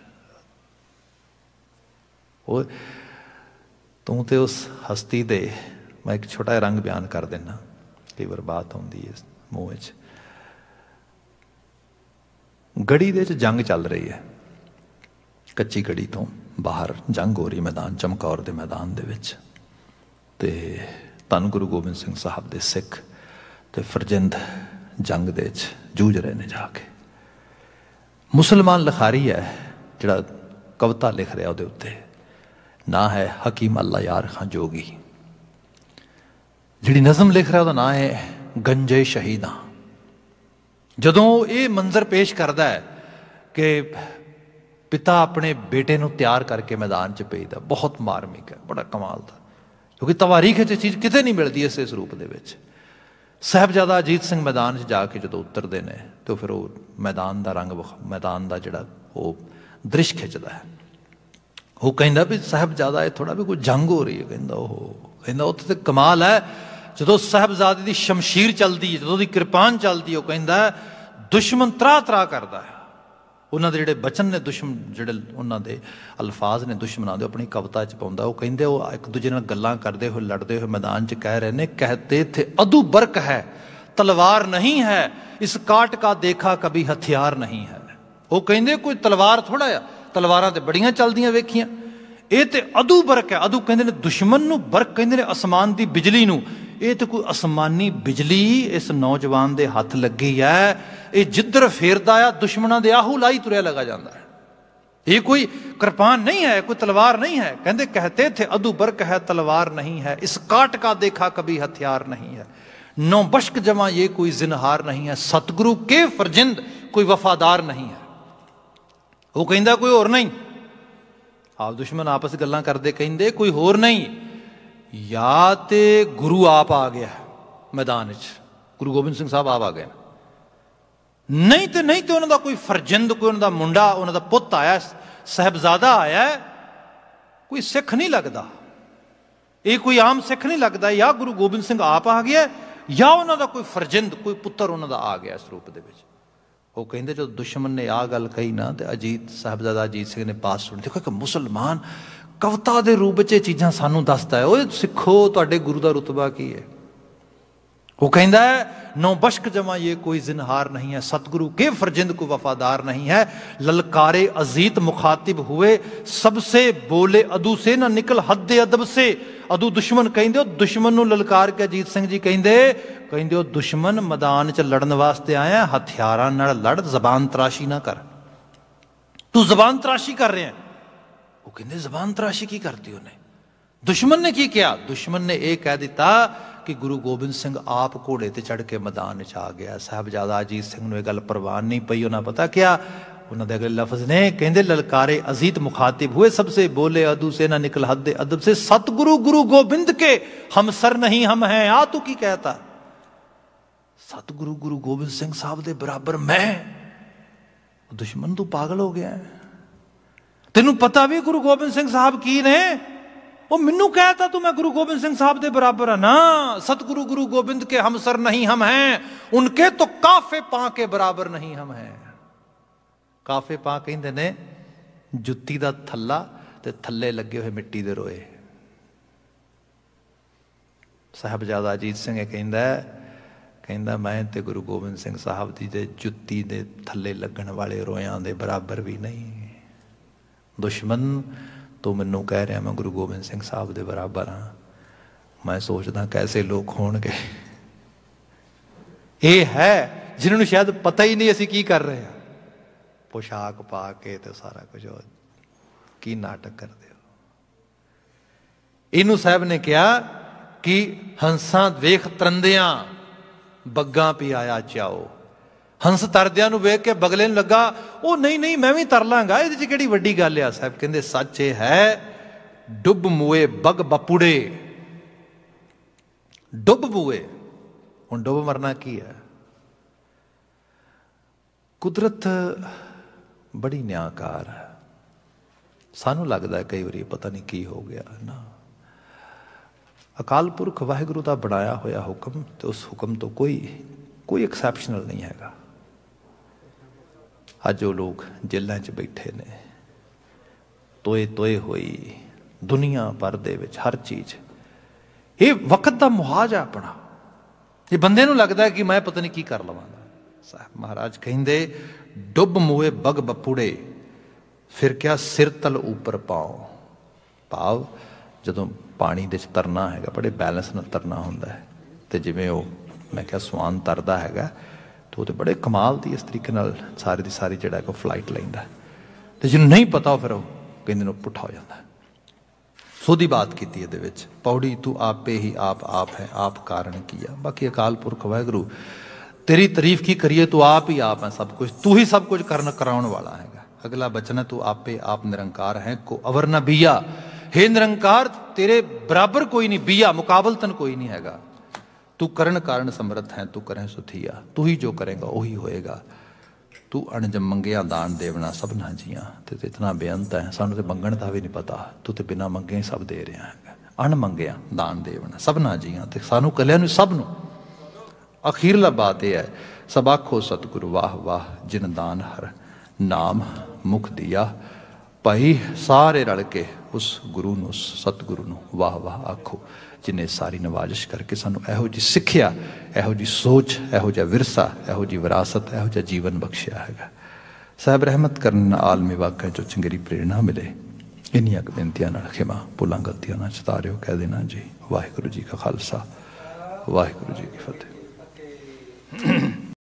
ਉਹ ਤੂੰ ਤੇ ਉਸ ਹਸਤੀ ਦੇ, ਮੈਂ ਇੱਕ ਛੋਟਾ ਜਿਹਾ ਰੰਗ ਬਿਆਨ ਕਰ ਦਿੰਦਾ, ਕਈ ਵਾਰ ਬਾਤ ਆਉਂਦੀ ਹੈ ਮੂੰਹ ਵਿੱਚ। ਗੜੀ ਦੇ ਵਿੱਚ ਜੰਗ ਚੱਲ ਰਹੀ ਹੈ, ਕੱਚੀ ਗੜੀ ਤੋਂ ਬਾਹਰ ਜੰਗ ਹੋ ਰਹੀ ਮੈਦਾਨ ਚਮਕੌਰ ਦੇ ਮੈਦਾਨ ਦੇ ਵਿੱਚ, ਤੇ ਧੰਨ ਗੁਰੂ ਗੋਬਿੰਦ ਸਿੰਘ ਸਾਹਿਬ ਦੇ ਸਿੱਖ ਤੇ ਫਰਜੰਦ ਜੰਗ ਦੇ ਵਿੱਚ ਜੂਝ ਰਹੇ ਨੇ ਜਾ ਕੇ। ਮੁਸਲਮਾਨ ਲਿਖਾਰੀ ਹੈ ਜਿਹੜਾ ਕਵਿਤਾ ਲਿਖ ਰਿਹਾ, ਉਹਦੇ ਉੱਤੇ ਨਾਂ ਹੈ ਹਕੀਮ ਅੱਲਾ ਯਾਰ ਖਾਂ ਜੋਗੀ। ਜਿਹੜੀ ਨਜ਼ਮ ਲਿਖ ਰਿਹਾ ਉਹਦਾ ਨਾਂ ਹੈ ਗੰਜੇ ਸ਼ਹੀਦਾਂ। ਜਦੋਂ ਇਹ ਮੰਜ਼ਰ ਪੇਸ਼ ਕਰਦਾ ਹੈ ਕਿ ਪਿਤਾ ਆਪਣੇ ਬੇਟੇ ਨੂੰ ਤਿਆਰ ਕਰਕੇ ਮੈਦਾਨ 'ਚ ਭੇਜਦਾ, ਬਹੁਤ ਮਾਰਮਿਕ ਹੈ, ਬੜਾ ਕਮਾਲ ਦਾ, ਕਿਉਂਕਿ ਤਵਾਰੀਖ 'ਚ ਚੀਜ਼ ਕਿਤੇ ਨਹੀਂ ਮਿਲਦੀ ਇਸੇ ਸਰੂਪ ਦੇ ਵਿੱਚ। ਸਾਹਿਬਜ਼ਾਦਾ ਅਜੀਤ ਸਿੰਘ ਮੈਦਾਨ 'ਚ ਜਾ ਕੇ ਜਦੋਂ ਉਤਰਦੇ ਨੇ ਤਾਂ ਫਿਰ ਉਹ ਮੈਦਾਨ ਦਾ ਰੰਗ, ਮੈਦਾਨ ਦਾ ਜਿਹੜਾ ਉਹ ਦ੍ਰਿਸ਼ ਖਿੱਚਦਾ ਹੈ। ਉਹ ਕਹਿੰਦਾ ਵੀ ਸਾਹਿਬਜ਼ਾਦਾ ਇਹ ਥੋੜ੍ਹਾ ਵੀ ਕੋਈ ਜੰਗ ਹੋ ਰਹੀ ਹੈ, ਕਹਿੰਦਾ ਉੱਥੇ ਤਾਂ ਕਮਾਲ ਹੈ, ਜਦੋਂ ਸਾਹਿਬਜ਼ਾਦੇ ਦੀ ਸ਼ਮਸ਼ੀਰ ਚੱਲਦੀ ਹੈ, ਜਦੋਂ ਉਹਦੀ ਕਿਰਪਾਨ ਚੱਲਦੀ ਹੈ, ਉਹ ਕਹਿੰਦਾ ਦੁਸ਼ਮਣ ਤਰਾ ਤਰਾ ਕਰਦਾ ਹੈ। ਉਹਨਾਂ ਦੇ ਜਿਹੜੇ ਬਚਨ ਨੇ ਦੁਸ਼ਮਣ, ਜਿਹੜੇ ਉਹਨਾਂ ਦੇ ਅਲਫਾਜ਼ ਨੇ ਦੁਸ਼ਮਣਾਂ ਦੇ, ਆਪਣੀ ਕਵਿਤਾ 'ਚ ਪਾਉਂਦਾ। ਉਹ ਕਹਿੰਦੇ ਉਹ ਇੱਕ ਦੂਜੇ ਨਾਲ ਗੱਲਾਂ ਕਰਦੇ ਹੋਏ, ਲੜਦੇ ਹੋਏ ਮੈਦਾਨ 'ਚ ਕਹਿ ਰਹੇ ਨੇ, ਕਹਤੇ ਥੇ ਅਦੂ ਬਰਕ ਹੈ ਤਲਵਾਰ ਨਹੀਂ ਹੈ, ਇਸ ਕਾਟ ਕਾ ਦੇਖਾ ਕਭੀ ਹਥਿਆਰ ਨਹੀਂ ਹੈ। ਉਹ ਕਹਿੰਦੇ ਕੋਈ ਤਲਵਾਰ ਥੋੜ੍ਹਾ ਆ, ਤਲਵਾਰਾਂ ਤੇ ਬੜੀਆਂ ਚੱਲਦੀਆਂ ਵੇਖੀਆਂ, ਇਹ ਤੇ ਅਦੂ ਬਰਕ ਹੈ। ਅਦੂ ਕਹਿੰਦੇ ਨੇ ਦੁਸ਼ਮਣ ਨੂੰ, ਬਰਕ ਕਹਿੰਦੇ ਨੇ ਅਸਮਾਨ ਦੀ ਬਿਜਲੀ ਨੂੰ। ਇਹ ਤੇ ਕੋਈ ਅਸਮਾਨੀ ਬਿਜਲੀ ਇਸ ਨੌਜਵਾਨ ਦੇ ਹੱਥ ਲੱਗੀ ਹੈ, ਇਹ ਜਿੱਧਰ ਫੇਰਦਾ ਆ ਦੁਸ਼ਮਣਾਂ ਦੇ ਆਹੂ ਲਾਈ ਤੁਰਿਆ ਲਗਾ ਜਾਂਦਾ ਹੈ। ਇਹ ਕੋਈ ਕਿਰਪਾਨ ਨਹੀਂ ਹੈ, ਕੋਈ ਤਲਵਾਰ ਨਹੀਂ ਹੈ। ਕਹਿੰਦੇ ਕਹਤੇ ਥੇ ਅਦੂ ਬਰਕ ਹੈ ਤਲਵਾਰ ਨਹੀਂ ਹੈ, ਇਸ ਕਾਟ ਕਾ ਦੇਖਾ ਕਭੀ ਹਥਿਆਰ ਨਹੀਂ ਹੈ, ਨौ बश्क जमा ये कोई जिनहार नहीं है, सतगुरु के फरजिंद कोई वफादार नहीं है। वो कहता कोई होर नहीं, आप दुश्मन आपस गल्लां करते कहते कोई होर नहीं, या तो गुरु आप आ गया मैदान च, गुरु गोबिंद सिंह साहब आप आ गए, नहीं तो उन्होंने कोई फरजिंद, कोई उन्होंने मुंडा, उन्होंने पुत आया, साहबजादा आया, कोई सिख नहीं लगता, ये कोई आम सिख नहीं लगता। या गुरु गोबिंद सिंह आप आ गया, या उन्होंने कोई फरजिंद, कोई पुत्र उन्होंने आ गया इस रूप के। वो कहते जो दुश्मन ने आ गल कही ना, तो अजीत साहबजादा अजीत सिंह ने बात सुनी। देखो कि मुसलमान कविता के रूप में चीज़ां सानू दसदा है, ओए सिखो तुहाडे गुरु का रुतबा की है। वो कहता है नौ बश्क जमा ये कोई जिनहार नहीं है, सतगुरु के फरजिंद को वफादार नहीं है, ललकारे अजीत मुखातिब हुए सबसे बोले अदू से ना निकल हद अदब से। अदू दुश्मन कहते, दुश्मन नूं ललकार के अजीत सिंह जी कहते दुश्मन मैदान च लड़न वास्ते आया, हथियारां नाल लड़, जबान तराशी ना कर, तू जबान तराशी कर रहे हैं। वो कहते जबान तराशी की करती उन्हें, दुश्मन ने की किया? दुश्मन ने यह कह दिता कि गुरु गोबिंद सिंह आप घोड़े ते चढ़ के मैदान च आ गया। साहबजादा अजीत सिंह नूं यह गल परवान नहीं पई, उन्हें पता क्या उन्होंने अगले लफ्ज ने, कहते ललकारे अजीत मुखातिब हुए सबसे बोले अदू से ना निकल हद अदब से, सतगुरु गुरु गोबिंद के हम सर नहीं हम हैं। आ तू की कहता, सतगुरु गुरु गोबिंद सिंह साहब दे बराबर मैं? दुश्मन तू पागल हो गया है, तेनू पता भी गुरु गोबिंद सिंह साहब की ने? वो मैनू कहता तू मैं गुरु गोबिंद सिंह साहब दे बराबर है ना, सतगुरु गुरु गोबिंद के हम सर नहीं हम हैं, उनके तो काफे पा के बराबर नहीं हम हैं। काफे पा कहते ने जुत्ती दा थल्ला ते थल्ले लगे हुए मिट्टी दे रोए। साहबजादा अजीत सिंह कहता मैं ते गुरु गोबिंद सिंह साहब दी दे जुत्ती दे थल्ले लगन वाले रोयां दे बराबर भी नहीं। दुश्मन तो मैनू कह रहा मैं गुरु गोबिंद सिंह साहब दे बराबर हाँ, मैं सोचदा कैसे लोग होणगे। ये है जिन्होंने शायद पता ही नहीं असीं की कर रहे हैं, पोशाक पा के तो सारा कुछ हो, की नाटक करते हो। इनू साहब ने कहा कि हंसा वेख तरंदियां बग्गा पी आया चाओ। हंस तरदियां नूं वेख के बगले नूं लगा ओ नहीं मैं भी तर लांगा, इहदे च किहड़ी वड्डी गल आ। साहब कहंदे सच ये है, डुब मुए बग बपुड़े, डुब मुए, हुण डुब मरना की है। कुदरत बड़ी न्यायकार है, सानू लगता है कई बार पता नहीं की हो गया ना। अकाल पुरख वाहिगुरु का बनाया होया हुक्म, तो उस हुक्म तो कोई एक्सैप्शनल नहीं हैगा। अज जो लोग जेलों च बैठे ने, तोए हुई दुनिया भर दे विच हर चीज़, ये वक्त का मुहाज है अपना। ये बंदे नूं लगता है कि मैं पता नहीं की कर लवांगा। साहब महाराज कहंदे डुब मुए बग बपुड़े, फिर क्या सिर तल ऊपर पाओ। भाव ਜਦੋਂ ਪਾਣੀ ਦੇ 'ਚ ਤਰਨਾ ਹੈਗਾ ਬੜੇ ਬੈਲੈਂਸ ਨਾਲ ਤਰਨਾ ਹੁੰਦਾ ਹੈ। ਅਤੇ ਜਿਵੇਂ ਉਹ ਮੈਂ ਕਿਹਾ ਸਵਾਨ ਤਰਦਾ ਹੈਗਾ ਤਾਂ ਉਹ ਤਾਂ ਬੜੇ ਕਮਾਲ ਦੀ ਇਸ ਤਰੀਕੇ ਨਾਲ ਸਾਰੀ ਦੀ ਸਾਰੀ ਜਿਹੜਾ ਕਿ ਫਲਾਈਟ ਲੈਂਦਾ। ਅਤੇ ਜਿਹਨੂੰ ਨਹੀਂ ਪਤਾ ਫਿਰ ਉਹ ਕਹਿੰਦੇ ਨੂੰ ਪੁੱਠਾ ਹੋ ਜਾਂਦਾ। ਸੋ ਦੀ ਬਾਤ ਕੀਤੀ ਇਹਦੇ ਵਿੱਚ ਪੌੜੀ ਤੂੰ ਆਪੇ ਹੀ ਆਪ ਹੈ ਆਪ ਕਾਰਨ ਕੀਆ। ਬਾਕੀ ਅਕਾਲ ਪੁਰਖ ਵਾਹਿਗੁਰੂ ਤੇਰੀ ਤਾਰੀਫ ਕੀ ਕਰੀਏ, ਤੂੰ ਆਪ ਹੀ ਆਪ ਹੈ ਸਭ ਕੁਝ, ਤੂੰ ਹੀ ਸਭ ਕੁਝ ਕਰਾਉਣ ਵਾਲਾ ਹੈਗਾ। ਅਗਲਾ ਬਚਨ ਹੈ ਤੂੰ ਆਪੇ ਆਪ ਨਿਰੰਕਾਰ ਹੈ ਕੋ ਅਵਰ ਨਾ ਬੀਆ। हे ਨਿਰੰਕਾਰ ਤੇਰੇ ਬਰਾਬਰ ਕੋਈ ਨਹੀਂ, ਬੀਆ ਮੁਕਾਬਲਤਨ ਕੋਈ ਨਹੀਂ ਹੈਗਾ। ਤੂੰ ਕਰਨ ਕਾਰਨ ਸਮਰੱਥ ਹੈ, ਤੂੰ ਕਰੇ ਸੁਥੀਆ। ਤੂੰ ਹੀ ਜੋ ਕਰੇਗਾ ਉਹੀ ਹੋਏਗਾ। ਤੂੰ ਅਣਜ ਮੰਗਿਆ ਦਾਨ ਦੇਵਣਾ ਸਭਨਾ ਜੀਆਂ। ਤੇ ਇਤਨਾ ਬੇਅੰਤ ਹੈ, ਸਾਨੂੰ ਤੇ ਮੰਗਣ ਦਾ ਵੀ ਨਹੀਂ ਪਤਾ। ਤੂੰ ਤੇ ਬਿਨਾਂ ਮੰਗੇ ਸਭ ਦੇ ਰਿਹਾ ਹੈਗਾ। ਅਣ ਮੰਗਿਆ ਦਾਨ ਦੇਵਣਾ ਸਭਨਾ ਜੀਆਂ। ਤੇ ਸਾਨੂੰ ਕੱਲਿਆਂ ਨੂੰ ਸਭ ਨੂੰ। ਅਖੀਰਲਾ ਬਾਤ ਇਹ ਹੈ ਸਭ ਆਖੋ ਸਤਿਗੁਰੂ ਵਾਹ ਵਾਹ ਜਿਨ ਦਾਨ ਹਰ ਨਾਮ ਮੁਖ ਦੀਆ। ਭਾਈ ਸਾਰੇ ਰਲ ਕੇ ਉਸ ਗੁਰੂ ਨੂੰ ਸਤਿਗੁਰੂ ਨੂੰ ਵਾਹ ਵਾਹ ਆਖੋ ਜਿਹਨੇ ਸਾਰੀ ਨਵਾਜ਼ਿਸ਼ ਕਰਕੇ ਸਾਨੂੰ ਇਹੋ ਜਿਹੀ ਸਿੱਖਿਆ, ਇਹੋ ਜਿਹੀ ਸੋਚ, ਇਹੋ ਜਿਹਾ ਵਿਰਸਾ, ਇਹੋ ਜਿਹੀ ਵਿਰਾਸਤ, ਇਹੋ ਜਿਹਾ ਜੀਵਨ ਬਖਸ਼ਿਆ ਹੈਗਾ। ਸਾਹਿਬ ਰਹਿਮਤ ਕਰਨ ਆਲਮੀ ਵਾਕਿਆ 'ਚੋਂ ਚੰਗੇਰੀ ਪ੍ਰੇਰਣਾ ਮਿਲੇ। ਇੰਨੀਆਂ ਕੁ ਬੇਨਤੀਆਂ ਨਾਲ ਖਿਮਾ ਭੁੱਲਾਂ ਗਲਤੀਆਂ ਨਾਲ ਚਤਾਰਿਓ ਕਹਿ ਦੇਣਾ ਜੀ। ਵਾਹਿਗੁਰੂ ਜੀ ਕਾ ਖਾਲਸਾ ਵਾਹਿਗੁਰੂ ਜੀ ਕੀ ਫਤਿਹ।